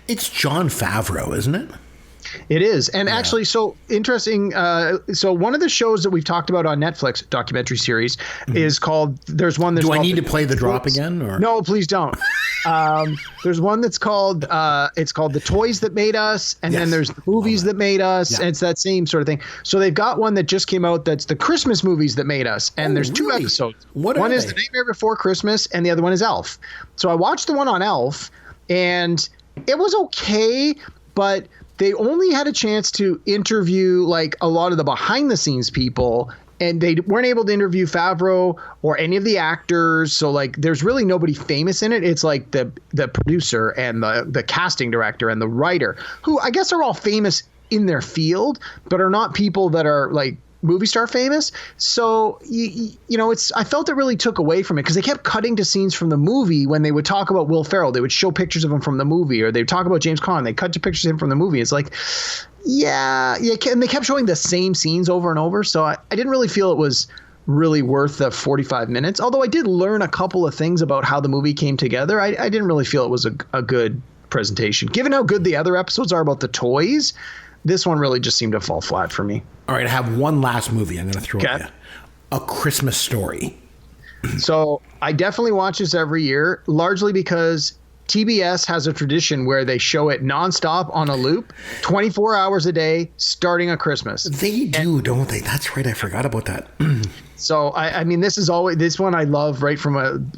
It's Jon Favreau, isn't it? It is. And actually, so interesting. So one of the shows that we've talked about on Netflix, documentary series, is called, there's one that's Do I called need to play the drop again? Or? No, please don't. There's one that's called, it's called The Toys That Made Us. And then there's the Movies That Made Us. Yeah. And it's that same sort of thing. So they've got one that just came out that's the Christmas Movies That Made Us. And there's 2 episodes. One is The Nightmare Before Christmas and the other one is Elf. So I watched the one on Elf and it was okay, but they only had a chance to interview like a lot of the behind the scenes people, and they weren't able to interview Favreau or any of the actors. So like there's really nobody famous in it. It's like the producer and the casting director and the writer, who I guess are all famous in their field, but are not people that are like movie star famous. So I felt it really took away from it because they kept cutting to scenes from the movie. When they would talk about Will Ferrell, they would show pictures of him from the movie, or they would talk about James Caan, they cut to pictures of him from the movie. It's like, and they kept showing the same scenes over and over. So I didn't really feel it was really worth the 45 minutes. Although I did learn a couple of things about how the movie came together. I didn't really feel it was a good presentation. Given how good the other episodes are about the toys, this one really just seemed to fall flat for me. All right, I have one last movie I'm going to throw at you. A Christmas Story? So I definitely watch this every year, largely because TBS has a tradition where they show it nonstop on a loop, 24 hours a day, starting at Christmas. They do, don't they? That's right. I forgot about that. So I mean, this one I love right from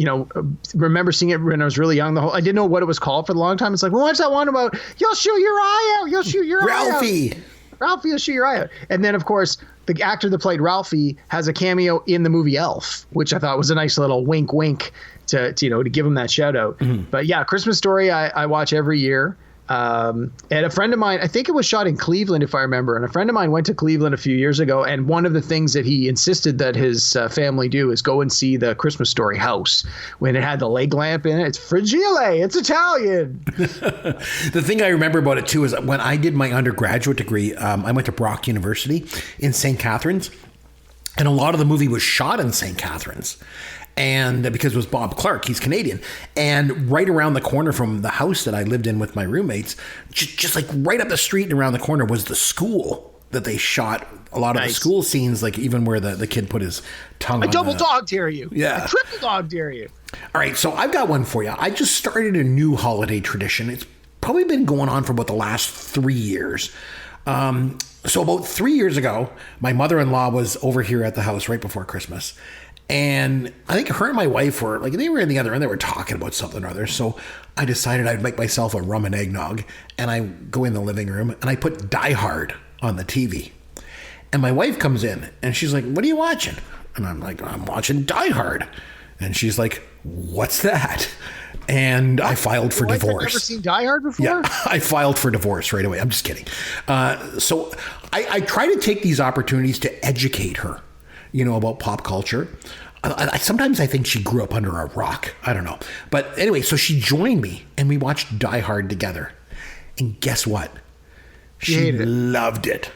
remember seeing it when I was really young. I didn't know what it was called for a long time. It's like, well, what's that one about? You'll shoot your eye out. You'll shoot your eye out. Ralphie will shoot your eye out. And then, of course, the actor that played Ralphie has a cameo in the movie Elf, which I thought was a nice little wink to give him that shout out. Mm-hmm. But yeah, Christmas Story I watch every year. And a friend of mine, I think it was shot in Cleveland, if I remember. And a friend of mine went to Cleveland a few years ago. And one of the things that he insisted that his family do is go and see the Christmas Story house when it had the leg lamp in it. It's fragile. It's Italian. The thing I remember about it, too, is when I did my undergraduate degree, I went to Brock University in St. Catharines. And a lot of the movie was shot in St. Catharines. And because it was Bob Clark, he's Canadian. And right around the corner from the house that I lived in with my roommates, just like right up the street and around the corner was the school that they shot a lot of the school scenes, like even where the kid put his tongue on. I double dog dare you. Yeah. I triple dog dare you. All right, so I've got one for you. I just started a new holiday tradition. It's probably been going on for about the last 3 years. So about 3 years ago, my mother-in-law was over here at the house right before Christmas. And I think her and my wife were like, they were in the other end. They were talking about something or other. So I decided I'd make myself a rum and eggnog. And I go in the living room and I put Die Hard on the TV. And my wife comes in and she's like, what are you watching? And I'm like, I'm watching Die Hard. And she's like, what's that? And I filed for divorce. I've never seen Die Hard before? Yeah, I filed for divorce right away. I'm just kidding. So I try to take these opportunities to educate her, about pop culture. Sometimes I think she grew up under a rock. I don't know. But anyway, so she joined me and we watched Die Hard together. And guess what? She loved it.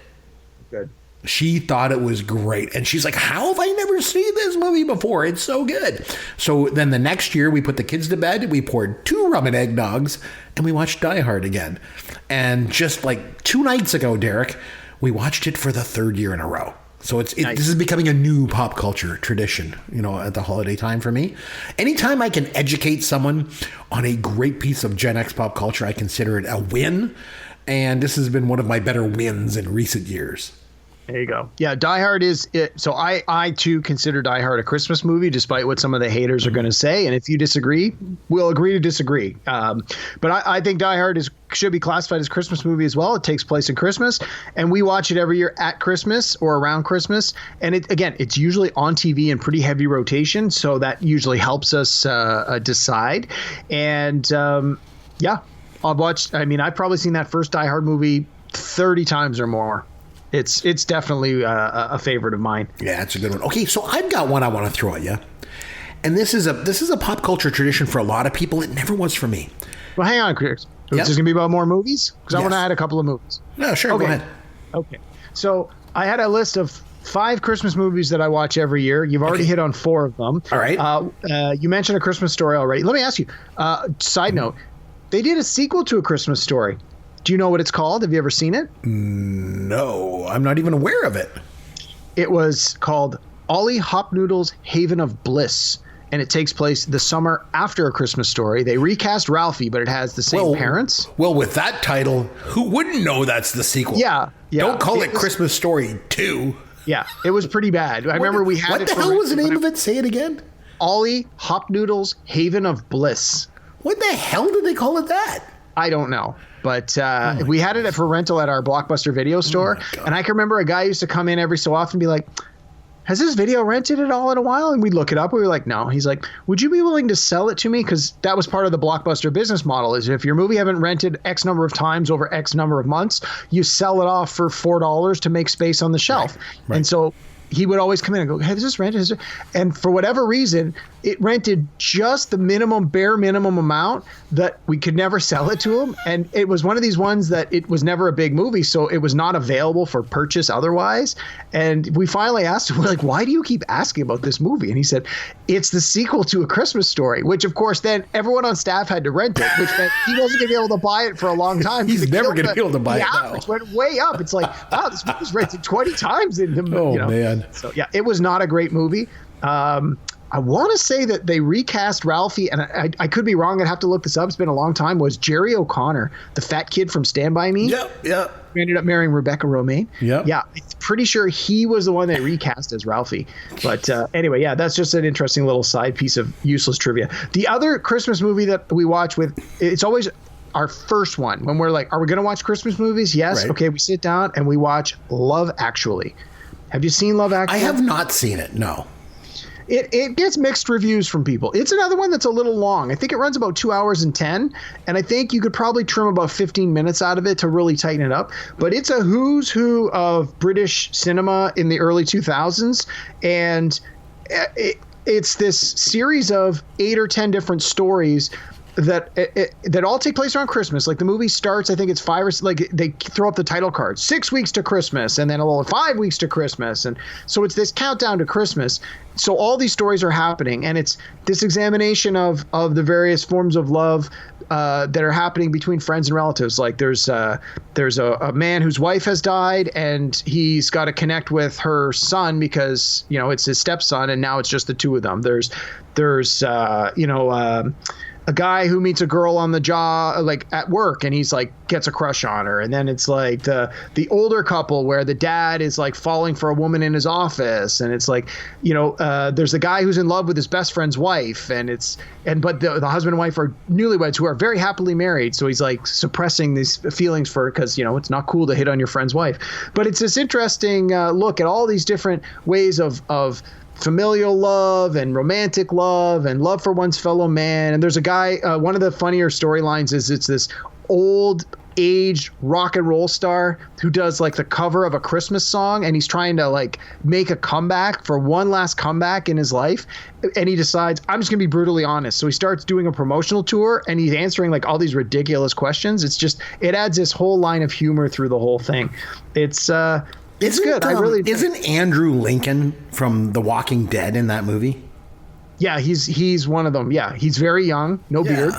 Good. She thought it was great. And she's like, how have I never seen this movie before? It's so good. So then the next year we put the kids to bed. We poured 2 rum and eggnogs and we watched Die Hard again. And just like 2 nights ago, Derek, we watched it for the 3rd year in a row. So this is becoming a new pop culture tradition, at the holiday time for me. Anytime I can educate someone on a great piece of Gen X pop culture, I consider it a win. And this has been one of my better wins in recent years. There you go. Yeah, Die Hard is it. So I too consider Die Hard a Christmas movie, despite what some of the haters are going to say. And if you disagree, we'll agree to disagree. But I think Die Hard should be classified as a Christmas movie as well. It takes place in Christmas, and we watch it every year at Christmas or around Christmas. And it's usually on TV in pretty heavy rotation, so that usually helps us decide. And I've probably seen that first Die Hard movie 30 times or more. It's definitely a favorite of mine. Yeah, it's a good one. Okay, so I've got one I want to throw at you. And this is a pop culture tradition for a lot of people. It never was for me. Well, hang on, Chris. Is this going to be about more movies? Because I want to add a couple of movies. No, sure, okay. Go ahead. Okay. So I had a list of 5 Christmas movies that I watch every year. You've already hit on 4 of them. All right. You mentioned A Christmas Story already. Let me ask you, side note, they did a sequel to A Christmas Story. Do you know what it's called? Have you ever seen it? No, I'm not even aware of it. It was called Ollie Hopnoodle's Haven of Bliss, and it takes place the summer after A Christmas Story. They recast Ralphie, but it has the same parents. Well, with that title, who wouldn't know that's the sequel? Yeah. Don't call it Christmas Story 2. Yeah, it was pretty bad. I remember we had it. What the hell was the name of it? Say it again. Ollie Hopnoodle's Haven of Bliss. What the hell did they call it that? I don't know. But we had it for rental at our Blockbuster video store. And I can remember a guy used to come in every so often and be like, has this video rented at all in a while? And we'd look it up. We were like, no. He's like, would you be willing to sell it to me? Because that was part of the Blockbuster business model is if your movie haven't rented X number of times over X number of months, you sell it off for $4 to make space on the shelf. Right. And so he would always come in and go, hey, is this rented? And for whatever reason, it rented just the bare minimum amount that we could never sell it to him. And it was one of these ones that it was never a big movie, so it was not available for purchase otherwise. And we finally asked him, we're like, why do you keep asking about this movie? And he said, it's the sequel to A Christmas Story, which of course then everyone on staff had to rent it, which meant he wasn't going to be able to buy it for a long time. He's never going to be able to buy it now. It went way up. It's like, wow, this movie's rented 20 times in the man. man. So yeah, it was not a great movie. I want to say that they recast Ralphie, and I could be wrong. I'd have to look this up. It's been a long time. Was Jerry O'Connor, the fat kid from Stand By Me? Yep. Who ended up marrying Rebecca Romaine? Yep. Yeah, I'm pretty sure he was the one they recast as Ralphie. But anyway, yeah, that's just an interesting little side piece of useless trivia. The other Christmas movie that we watch it's always our first one when we're like, are we going to watch Christmas movies? Yes. Right. Okay, we sit down and we watch Love Actually. Have you seen Love Actually? I have not seen it, no. It gets mixed reviews from people. It's another one that's a little long. I think it runs about 2 hours and 10, and I think you could probably trim about 15 minutes out of it to really tighten it up. But it's a who's who of British cinema in the early 2000s, and it's this series of 8 or 10 different stories that all take place around Christmas. Like the movie starts, I think it's 5 or like they throw up the title card, 6 weeks to Christmas, and then a little 5 weeks to Christmas, and so it's this countdown to Christmas. So all these stories are happening, and it's this examination of the various forms of love that are happening between friends and relatives. Like there's a man whose wife has died, and he's got to connect with her son because it's his stepson, and now it's just the two of them. There's a guy who meets a girl on the job, like at work, and he's like gets a crush on her. And then it's like the older couple where the dad is like falling for a woman in his office, and it's like there's a guy who's in love with his best friend's wife, but the husband and wife are newlyweds who are very happily married, so he's like suppressing these feelings because it's not cool to hit on your friend's wife. But it's this interesting look at all these different ways of familial love and romantic love and love for one's fellow man. And there's a guy, one of the funnier storylines is it's this old aged rock and roll star who does like the cover of a Christmas song, and he's trying to like make a comeback for one last comeback in his life, and he decides, I'm just gonna be brutally honest. So he starts doing a promotional tour, and he's answering like all these ridiculous questions. It adds this whole line of humor through the whole thing. It's good. I really isn't Andrew Lincoln from The Walking Dead in that movie? Yeah, he's one of them. Yeah, he's very young, no beard.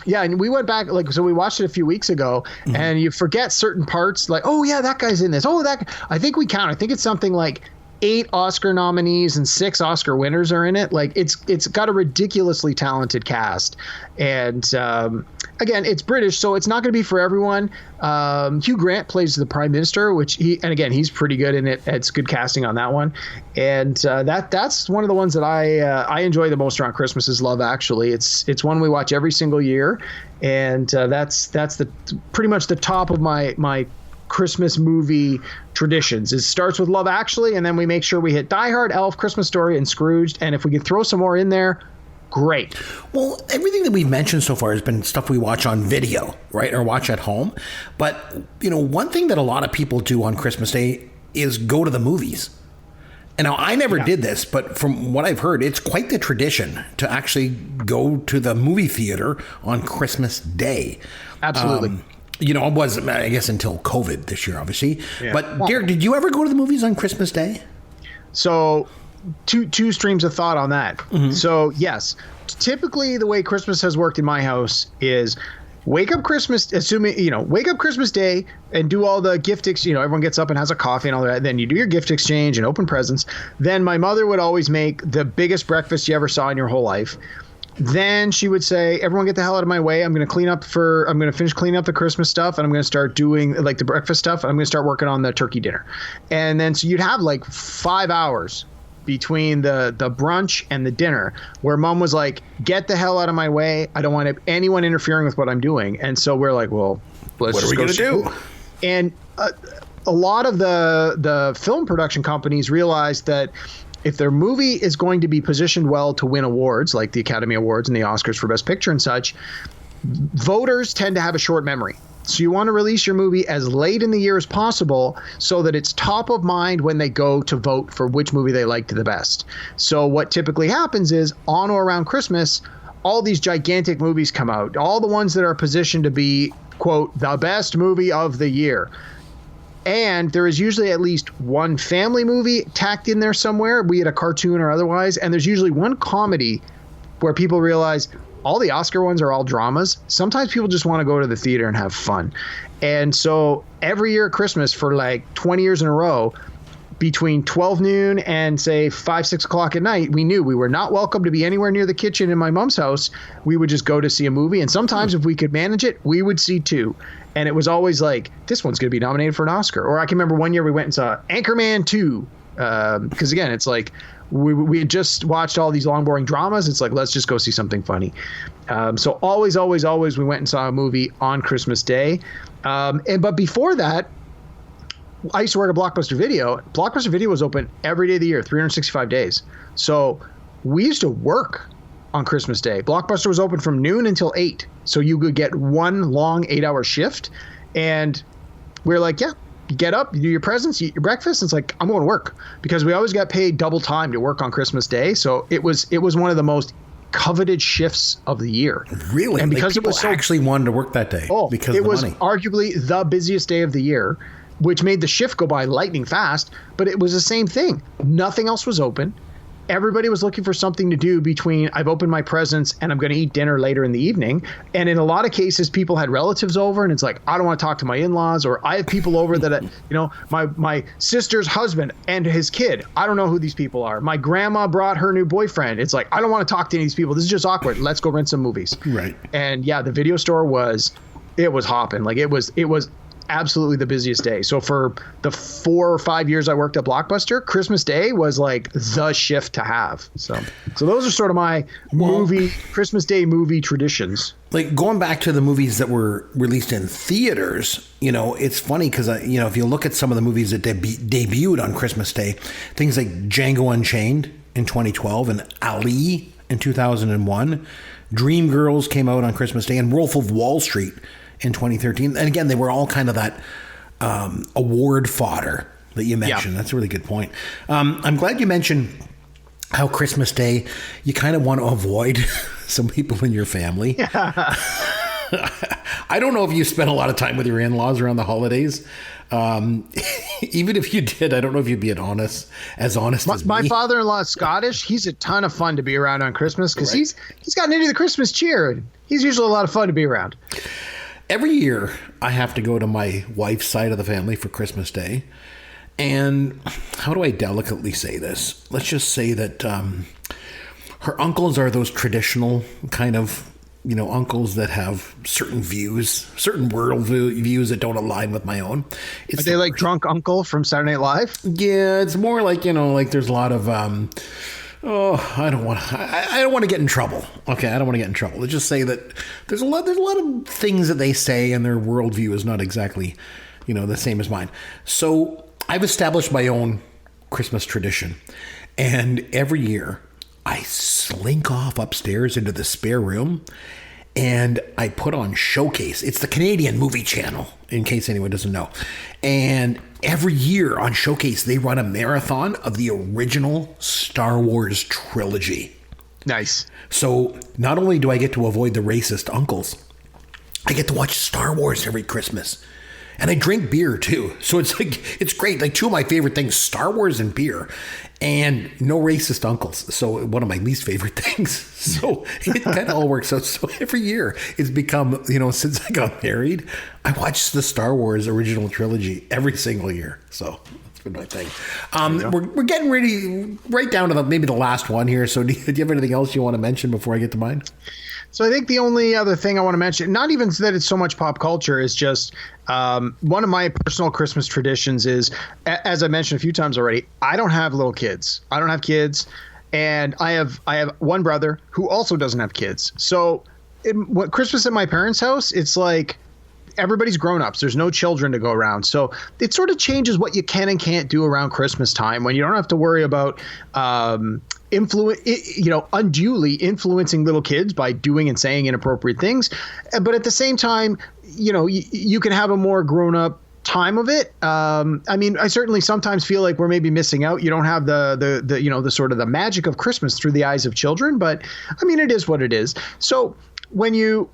Yeah, and we went back, so we watched it a few weeks ago, and you forget certain parts, like, oh yeah, that guy's in this. Oh, I think we count. I think it's something like 8 Oscar nominees and 6 Oscar winners are in it. Like it's got a ridiculously talented cast, and again, it's British, so it's not going to be for everyone. Hugh Grant plays the Prime Minister, he's pretty good in it. It's good casting on that one, and that's one of the ones that I enjoy the most around Christmas is Love Actually. It's one we watch every single year, and that's the pretty much the top of my Christmas movie traditions. It starts with Love Actually, and then we make sure we hit Die Hard, Elf, Christmas Story, and Scrooged, and if we can throw some more in there, great. Well, everything that we've mentioned so far has been stuff we watch on video, right, or watch at home. But one thing that a lot of people do on Christmas Day is go to the movies. And now I never did this, but from what I've heard, it's quite the tradition to actually go to the movie theater on Christmas Day. Absolutely. It was, I guess, until COVID this year, obviously. Yeah. But, Derek, did you ever go to the movies on Christmas Day? So, two streams of thought on that. Mm-hmm. So, yes. Typically, the way Christmas has worked in my house is wake up Christmas Day and do all the gift everyone gets up and has a coffee and all that. Then you do your gift exchange and open presents. Then my mother would always make the biggest breakfast you ever saw in your whole life. Then she would say, everyone get the hell out of my way. I'm going to finish cleaning up the Christmas stuff, and I'm going to start doing like the breakfast stuff. And I'm going to start working on the turkey dinner. And then so you'd have like 5 hours between the brunch and the dinner where Mom was like, get the hell out of my way. I don't want anyone interfering with what I'm doing. And so we're like, well, what are we going to do? And a lot of the film production companies realized that if their movie is going to be positioned well to win awards, like the Academy Awards and the Oscars for Best Picture and such, voters tend to have a short memory. So you want to release your movie as late in the year as possible so that it's top of mind when they go to vote for which movie they liked the best. So what typically happens is on or around Christmas, all these gigantic movies come out, all the ones that are positioned to be, quote, the best movie of the year. And there is usually at least one family movie tacked in there somewhere, be it a cartoon or otherwise. And there's usually one comedy where people realize all the Oscar ones are all dramas. Sometimes people just want to go to the theater and have fun. And so every year at Christmas for like 20 years in a row, between 12 noon and say 5, 6 o'clock at night, we knew we were not welcome to be anywhere near the kitchen in my mom's house. We would just go to see a movie. And sometimes if we could manage it, we would see 2. And it was always like, this one's going to be nominated for an Oscar. Or I can remember one year we went and saw Anchorman 2. Because again, it's like we had just watched all these long, boring dramas. It's like, let's just go see something funny. So always we went and saw a movie on Christmas Day. But before that, I used to work at Blockbuster Video. Blockbuster Video was open every day of the year, 365 days. So we used to work on Christmas Day. Blockbuster was open from noon until 8. So you could get one long 8-hour shift. And we were like, yeah, you get up, you do your presents, you eat your breakfast. And it's like, I'm going to work, because we always got paid double time to work on Christmas Day. So it was one of the most coveted shifts of the year. Really? And because it was so, actually wanted to work that day. Because it of the was money. Arguably the busiest day of the year, which made the shift go by lightning fast. But it was the same thing. Nothing else was open. Everybody was looking for something to do between I've opened my presents and I'm going to eat dinner later in the evening. And in a lot of cases, people had relatives over, and it's like, I don't want to talk to my in-laws, or I have people over that, my sister's husband and his kid. I don't know who these people are. My grandma brought her new boyfriend. It's like, I don't want to talk to any of these people. This is just awkward. Let's go rent some movies. Right. And yeah, the video store was hopping. Like it was absolutely the busiest day. So for the 4 or 5 years I worked at Blockbuster, Christmas Day was like the shift to have. So those are sort of my Christmas Day movie traditions. Like going back to the movies that were released in theaters, it's funny because, if you look at some of the movies that debuted on Christmas Day, things like Django Unchained in 2012 and Ali in 2001, Dreamgirls came out on Christmas Day, and Wolf of Wall Street in 2013. And again, they were all kind of that award fodder that you mentioned. Yeah. That's a really good point. I'm glad you mentioned how Christmas Day, you kind of want to avoid some people in your family. Yeah. I don't know if you spent a lot of time with your in-laws around the holidays. Even if you did, I don't know if you'd be as honest as me. My father-in-law is Scottish. He's a ton of fun to be around on Christmas because he's gotten into the Christmas cheer. He's usually a lot of fun to be around. Every year, I have to go to my wife's side of the family for Christmas Day. And how do I delicately say this? Let's just say that her uncles are those traditional kind of, uncles that have certain views, certain world views that don't align with my own. Are they like Drunk Uncle from Saturday Night Live? Yeah, it's more like, like there's a lot of... I don't want to get in trouble. Okay, I don't want to get in trouble. Let's just say that there's a lot of things that they say, and their worldview is not exactly, the same as mine. So I've established my own Christmas tradition, and every year I slink off upstairs into the spare room, and I put on Showcase. It's the Canadian movie channel, in case anyone doesn't know. And every year on Showcase, they run a marathon of the original Star Wars trilogy. Nice. So not only do I get to avoid the racist uncles, I get to watch Star Wars every Christmas. And I drink beer too. So it's great. Like 2 of my favorite things, Star Wars and beer, and no racist uncles. So one of my least favorite things. So it kind of all works out. So every year it's become, since I got married, I watch the Star Wars original trilogy every single year. So that's been my thing. We're getting ready right down to maybe the last one here. So do you have anything else you want to mention before I get to mine? So I think the only other thing I want to mention, not even that it's so much pop culture, is just one of my personal Christmas traditions is, as I mentioned a few times already, I don't have little kids. I don't have kids. And I have one brother who also doesn't have kids. So Christmas at my parents' house, it's like everybody's grown-ups. There's no children to go around. So it sort of changes what you can and can't do around Christmas time when you don't have to worry about unduly influencing little kids by doing and saying inappropriate things. But at the same time, you can have a more grown-up time of it. I certainly sometimes feel like we're maybe missing out. You don't have the sort of the magic of Christmas through the eyes of children, but it is what it is. So when you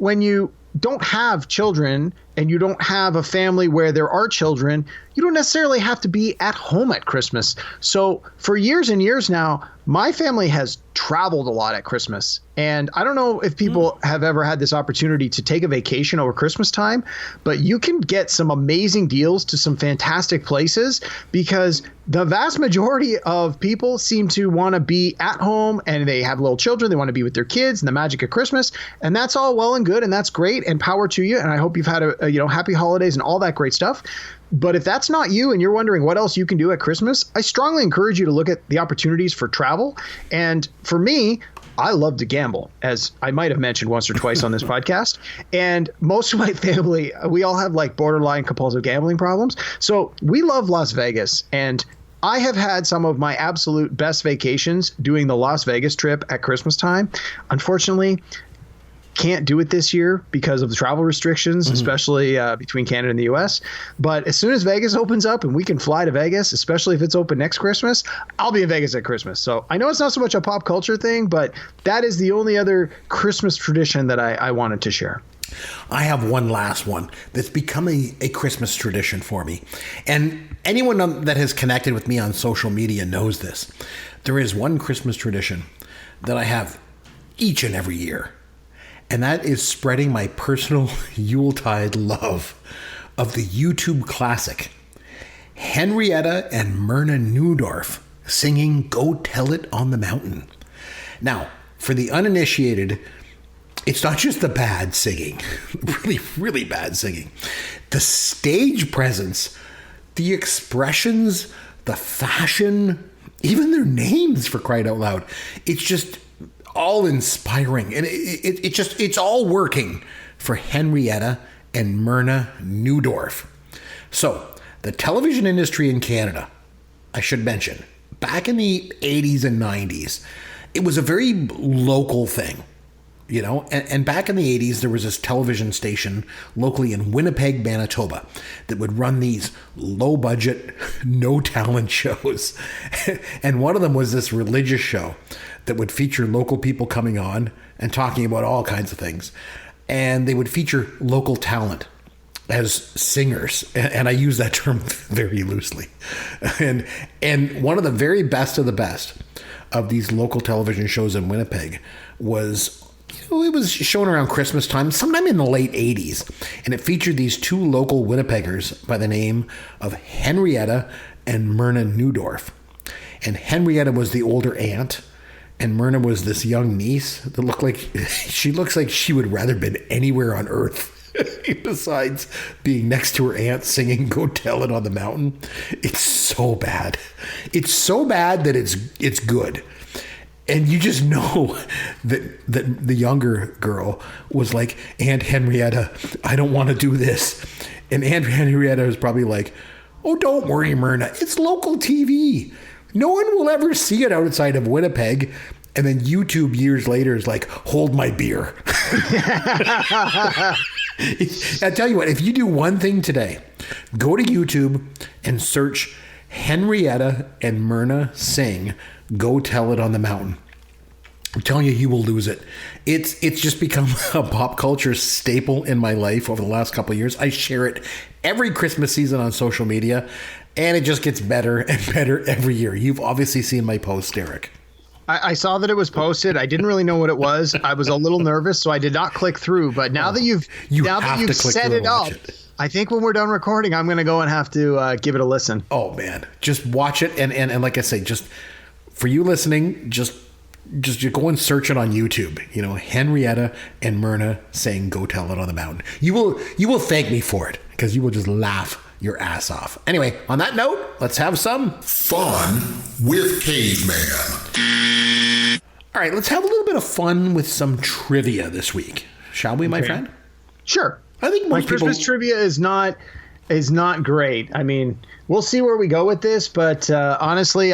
don't have children and you don't have a family where there are children, you don't necessarily have to be at home at Christmas. So for years and years now, my family has traveled a lot at Christmas. And I don't know if people have ever had this opportunity to take a vacation over Christmas time, but you can get some amazing deals to some fantastic places because the vast majority of people seem to want to be at home and they have little children. They want to be with their kids and the magic of Christmas. And that's all well and good. And that's great. And power to you. And I hope you've had a happy holidays and all that great stuff. But if that's not you and you're wondering what else you can do at Christmas, I strongly encourage you to look at the opportunities for travel. And for me, I love to gamble, as I might have mentioned once or twice on this podcast. And most of my family, we all have like borderline compulsive gambling problems. So we love Las Vegas. And I have had some of my absolute best vacations doing the Las Vegas trip at Christmas time. Unfortunately, can't do it this year because of the travel restrictions, especially between Canada and the US. But as soon as Vegas opens up and we can fly to Vegas, especially if it's open next Christmas, I'll be in Vegas at Christmas. So I know it's not so much a pop culture thing, but that is the only other Christmas tradition that I wanted to share. I have one last one that's become a Christmas tradition for me. And anyone that has connected with me on social media knows this. There is one Christmas tradition that I have each and every year. And that is spreading my personal Yuletide love of the YouTube classic, Henrietta and Myrna Neudorf singing Go Tell It on the Mountain. Now, for the uninitiated, it's not just the bad singing, really, really bad singing. The stage presence, the expressions, the fashion, even their names, for crying out loud. It's just all inspiring, and it's all working for Henrietta and Myrna Neudorf. So the television industry in Canada, I should mention, back in the 80s and 90s, it was a very local thing, you know, and back in the 80s, there was this television station locally in Winnipeg, Manitoba, that would run these low budget, no talent shows. And one of them was this religious show that would feature local people coming on and talking about all kinds of things. And they would feature local talent as singers. And I use that term very loosely. And one of the very best of the best of these local television shows in Winnipeg was, it was shown around Christmas time, sometime in the late 80s. And it featured these two local Winnipeggers by the name of Henrietta and Myrna Neudorf. And Henrietta was the older aunt, and Myrna was this young niece that looks like she would rather been anywhere on earth besides being next to her aunt singing Go Tell It on the Mountain. It's so bad. It's so bad that it's good. And you just know that the younger girl was like, Aunt Henrietta, I don't want to do this. And Aunt Henrietta was probably like, oh, don't worry, Myrna. It's local TV. No one will ever see it outside of Winnipeg. And then YouTube years later is like, hold my beer. I tell you what, if you do one thing today, go to YouTube and search Henrietta and Myrna sing Go Tell It on the Mountain. I'm telling you, you will lose it. It's just become a pop culture staple in my life over the last couple of years. I share it every Christmas season on social media, and it just gets better and better every year. You've obviously seen my post, Derek. I saw that it was posted. I didn't really know what it was. I was a little nervous, so I did not click through. But now that you've set it up, I think when we're done recording, I'm going to go and have to give it a listen. Oh man, just watch it, and like I say, just for you listening, just you go and search it on YouTube. You know, Henrietta and Myrna saying "Go Tell It on the Mountain." You will thank me for it because you will just laugh your ass off. Anyway, on that note, let's have some fun with Caveman. All right, let's have a little bit of fun with some trivia this week, shall we, my friend? Sure. I think my Christmas trivia is not great. I mean, we'll see where we go with this, but honestly,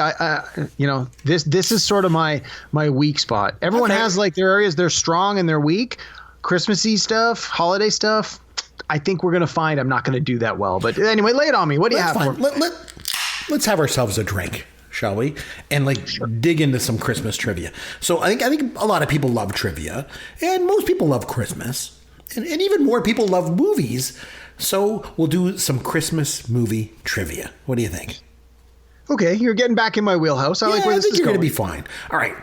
this is sort of my weak spot. Everyone has like their areas they're strong and they're weak. Christmassy stuff, holiday stuff. I think we're going to find I'm not going to do that well. But anyway, lay it on me. What do you have for me? Let's have ourselves a drink, shall we? And dig into some Christmas trivia. So I think a lot of people love trivia, and most people love Christmas, and even more people love movies. So we'll do some Christmas movie trivia. What do you think? Okay, you're getting back in my wheelhouse. I like where this is you're going. to be fine. All right.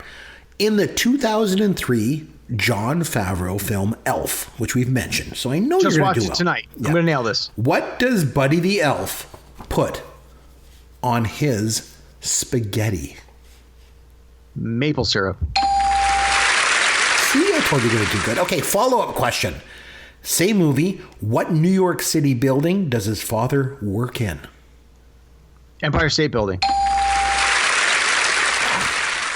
In the 2003 Jon Favreau film Elf, which we've mentioned, so I know Just you're going to watch do it well. tonight. Yeah. I'm going to nail this. What does Buddy the Elf put on his spaghetti? Maple syrup. See, I told you you're going to do good. Okay, follow-up question. Same movie. What New York City building does his father work in? Empire State Building.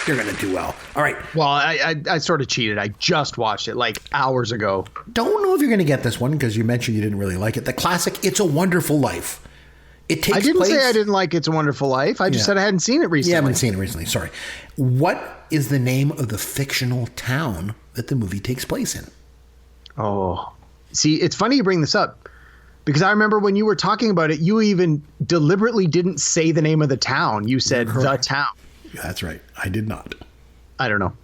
You're going to do well. All right. Well, I sort of cheated. I just watched it like hours ago. Don't know if you're going to get this one because you mentioned you didn't really like it. The classic It's a Wonderful Life. It takes I didn't place... say I didn't like It's a Wonderful Life. I just said I hadn't seen it recently. You haven't seen it recently. Sorry. What is the name of the fictional town that the movie takes place in? Oh, see, it's funny you bring this up because I remember when you were talking about it, you even deliberately didn't say the name of the town. You said the town. That's right. I did not. I don't know.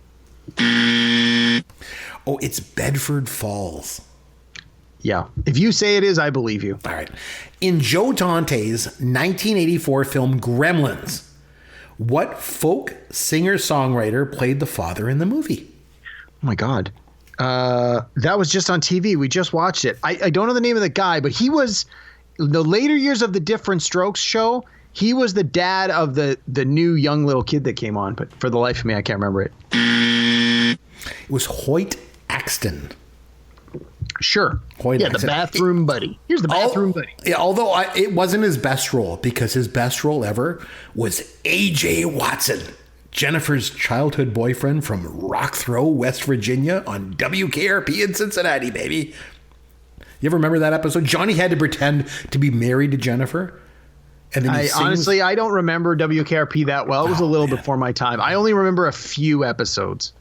Oh, it's Bedford Falls. Yeah. If you say it is, I believe you. All right. In Joe Dante's 1984 film Gremlins, what folk singer-songwriter played the father in the movie? Oh, my God. That was just on TV. We just watched it. I don't know the name of the guy, but he was the later years of the Different Strokes show. He was the dad of the new young little kid that came on, but for the life of me, I can't remember it. It was Hoyt Axton. Sure. Hoyt Axton. The bathroom buddy. Here's the bathroom buddy. Yeah, although it wasn't his best role because his best role ever was A.J. Watson, Jennifer's childhood boyfriend from Rockthrow, West Virginia on WKRP in Cincinnati, baby. You ever remember that episode? Johnny had to pretend to be married to Jennifer. And then honestly, I don't remember WKRP that well. It was a little before my time. I only remember a few episodes.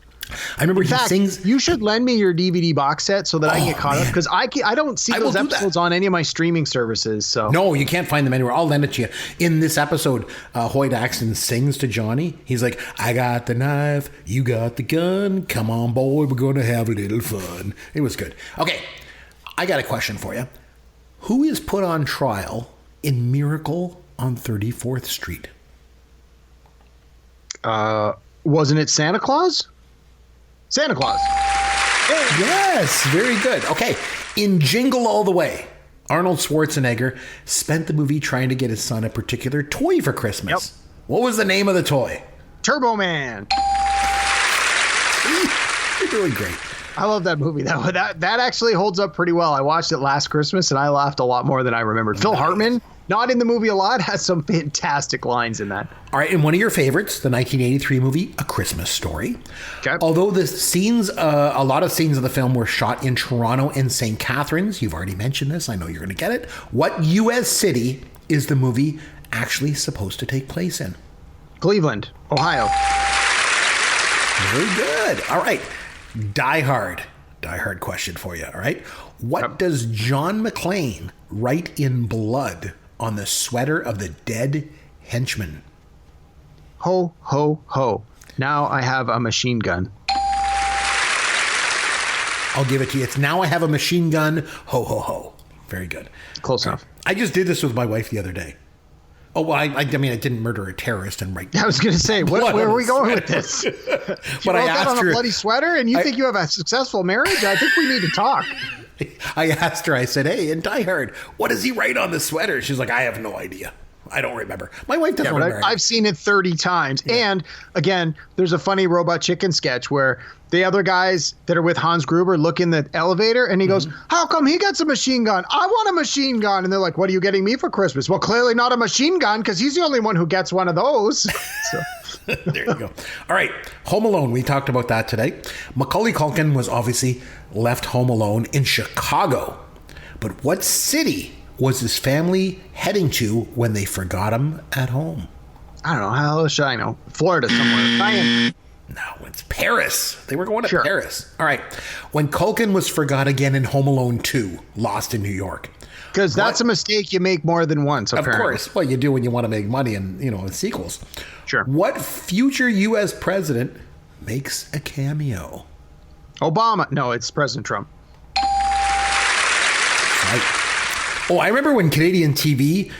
I remember he sings. You should lend me your DVD box set so that I can get caught up because I don't see those episodes on any of my streaming services. So no, you can't find them anywhere. I'll lend it to you. In this episode, Hoyt Axton sings to Johnny. He's like, "I got the knife, you got the gun. Come on, boy, we're gonna have a little fun." It was good. Okay, I got a question for you. Who is put on trial in Miracle on 34th Street? Wasn't it Santa Claus? Santa Claus. Yes, very good. Okay, in Jingle All the Way, Arnold Schwarzenegger spent the movie trying to get his son a particular toy for Christmas. Yep. What was the name of the toy? Turbo Man. You're doing great. I love that movie. That actually holds up pretty well. I watched it last Christmas and I laughed a lot more than I remembered. Phil Hartman, not in the movie a lot, has some fantastic lines in that. All right, and one of your favorites, the 1983 movie A Christmas Story. Okay. Although the scenes, a lot of scenes of the film were shot in Toronto and St. Catharines. You've already mentioned this. I know you're going to get it. What U.S. city is the movie actually supposed to take place in? Cleveland, Ohio. Very good. All right. Die Hard question for you. All right. What does John McClane write in blood on the sweater of the dead henchman? Ho, ho, ho. Now I have a machine gun. I'll give it to you. It's now I have a machine gun. Ho, ho, ho. Very good. Close enough. I just did this with my wife the other day. Oh, well, I mean, I didn't murder a terrorist and write. I was going to say, where are we going with this? But I asked her on a bloody sweater, and you think you have a successful marriage? I think we need to talk. I asked her. I said, "Hey, in Die Hard, what does he write on the sweater?" She's like, "I have no idea. I don't remember." My wife doesn't remember. I've seen it 30 times. Yeah. And again, there's a funny Robot Chicken sketch where the other guys that are with Hans Gruber look in the elevator and he goes, "How come he gets a machine gun? I want a machine gun." And they're like, "What are you getting me for Christmas?" "Well, clearly not a machine gun because he's the only one who gets one of those." So. There you go. All right. Home Alone. We talked about that today. Macaulay Culkin was obviously left home alone in Chicago. But what city was his family heading to when they forgot him at home? I don't know. How else should I know? Florida somewhere. No, it's Paris. They were going to Paris. All right. When Culkin was forgot again in Home Alone 2, Lost in New York. Because that's a mistake you make more than once, apparently. Of course. Well, you do when you want to make money and, in sequels. Sure. What future U.S. president makes a cameo? Obama. No, it's President Trump. Right. Oh, I remember when Canadian TV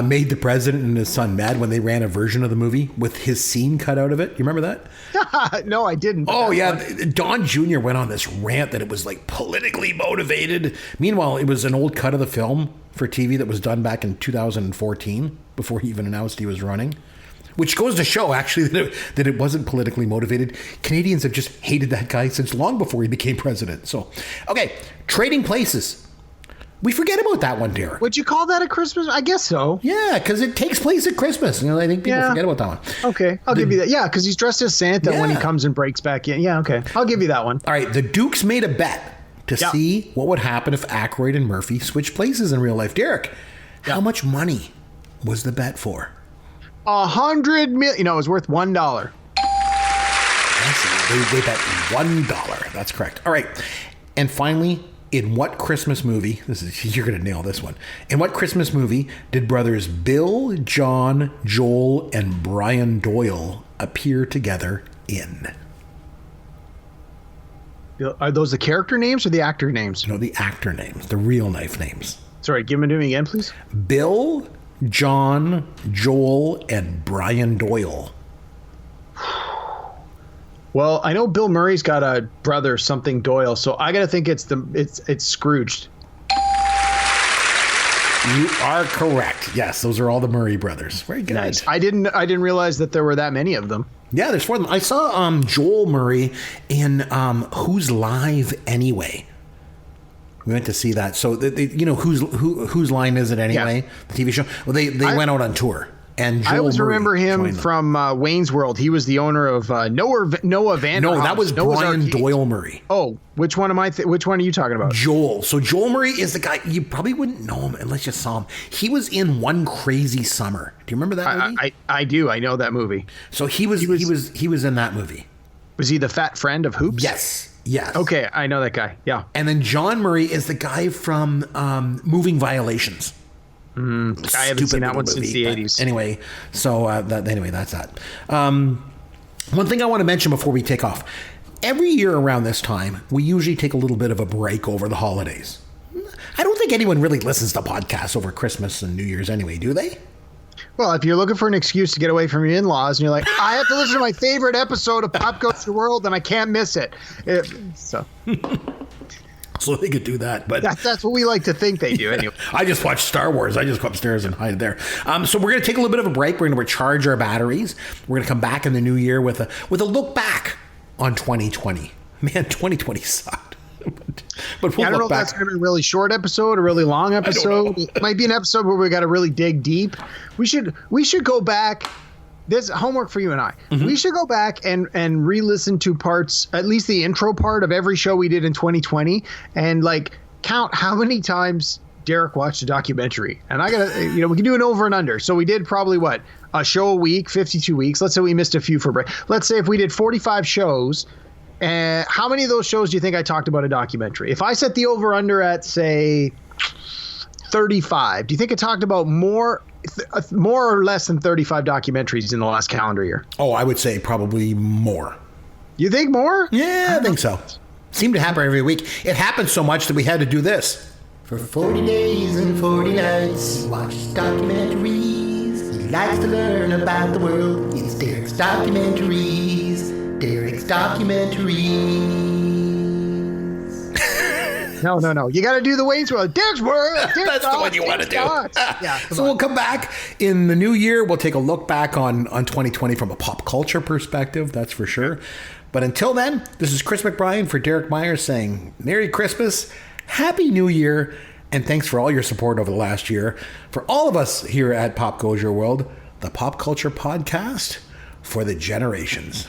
made the president and his son mad when they ran a version of the movie with his scene cut out of it. You remember that? No, I didn't. Oh, yeah. Don Jr. went on this rant that it was like politically motivated. Meanwhile, it was an old cut of the film for TV that was done back in 2014 before he even announced he was running. Which goes to show, actually, that it wasn't politically motivated. Canadians have just hated that guy since long before he became president. So, okay, Trading Places. We forget about that one, Derek. Would you call that a Christmas? I guess so. Yeah, because it takes place at Christmas. You know, I think people forget about that one. Okay, I'll give you that. Yeah, because he's dressed as Santa when he comes and breaks back in. Yeah, okay. I'll give you that one. All right, the Dukes made a bet to see what would happen if Aykroyd and Murphy switched places in real life. Derek, how much money was the bet for? $100 million. It was worth $1. They bet $1. That's correct. All right. And finally, in what Christmas movie, you're going to nail this one. In what Christmas movie did brothers Bill, John, Joel, and Brian Doyle appear together in? Are those the character names or the actor names? No, the actor names, the real life names. Sorry, give them to me again, please. Bill, John, Joel, and Brian Doyle. Well, I know Bill Murray's got a brother, something Doyle, so I gotta think it's Scrooged. You are correct. Yes, those are all the Murray brothers. Very good. Nice. I didn't realize that there were that many of them. Yeah, there's 4 of them. I saw Joel Murray in Who's Live Anyway. We went to see that. So, whose line is it anyway? Yeah. The TV show. Well, they went out on tour. And Joel I always Murray remember him from Wayne's World. He was the owner of Noah Van. No, that was Brian Doyle Murray. Oh, which one which one are you talking about? Joel. So Joel Murray is the guy. You probably wouldn't know him unless you saw him. He was in One Crazy Summer. Do you remember that movie? I do. I know that movie. So he was in that movie. Was he the fat friend of Hoops? Yes. Okay, I know that guy. Yeah. And then John Murray is the guy from Moving Violations. I haven't seen that one since the 80s. Anyway, so that's that. One thing I want to mention before we take off. Every year around this time, we usually take a little bit of a break over the holidays. I don't think anyone really listens to podcasts over Christmas and New Year's anyway, do they? Well, if you're looking for an excuse to get away from your in-laws and you're like, I have to listen to my favorite episode of Pop Goes Your World and I can't miss it. So they could do that, but that's what we like to think they do anyway. I just watch Star Wars. I just go upstairs and hide there. So we're going to take a little bit of a break. We're going to recharge our batteries. We're going to come back in the new year with a look back on 2020. Man, 2020 sucked. But we'll I don't know if that's going to be a really short episode, a really long episode. It might be an episode where we got to really dig deep. We should go back. This homework for you and I. Mm-hmm. We should go back and re-listen to parts, at least the intro part of every show we did in 2020, and count how many times Derek watched a documentary. And I gotta, we can do an over and under. So we did probably a show a week, 52 weeks. Let's say we missed a few for break. Let's say if we did 45 shows, how many of those shows do you think I talked about a documentary? If I set the over under at say 35, do you think I talked about more or less than 35 documentaries in the last calendar year? Oh, I would say probably more. You think more? Yeah, I think so. Seemed to happen every week. It happened so much that we had to do this. For 40 days and 40 nights, he watches documentaries. He likes to learn about the world. It's Derek's Documentaries. Derek's Documentaries. No. You got to do the Wayne's World. Derek's World. That's the one you want to do. Yeah. So we'll come back in the new year. We'll take a look back on 2020 from a pop culture perspective. That's for sure. But until then, this is Chris McBrien for Derek Myers saying Merry Christmas, Happy New Year, and thanks for all your support over the last year. For all of us here at Pop Goes Your World, the pop culture podcast for the generations.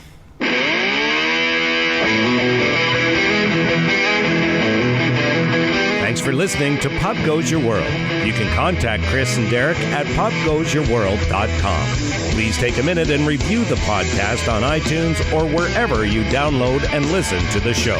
Thanks for listening to Pop Goes Your World. You can contact Chris and Derek at popgoesyourworld.com. Please take a minute and review the podcast on iTunes or wherever you download and listen to the show.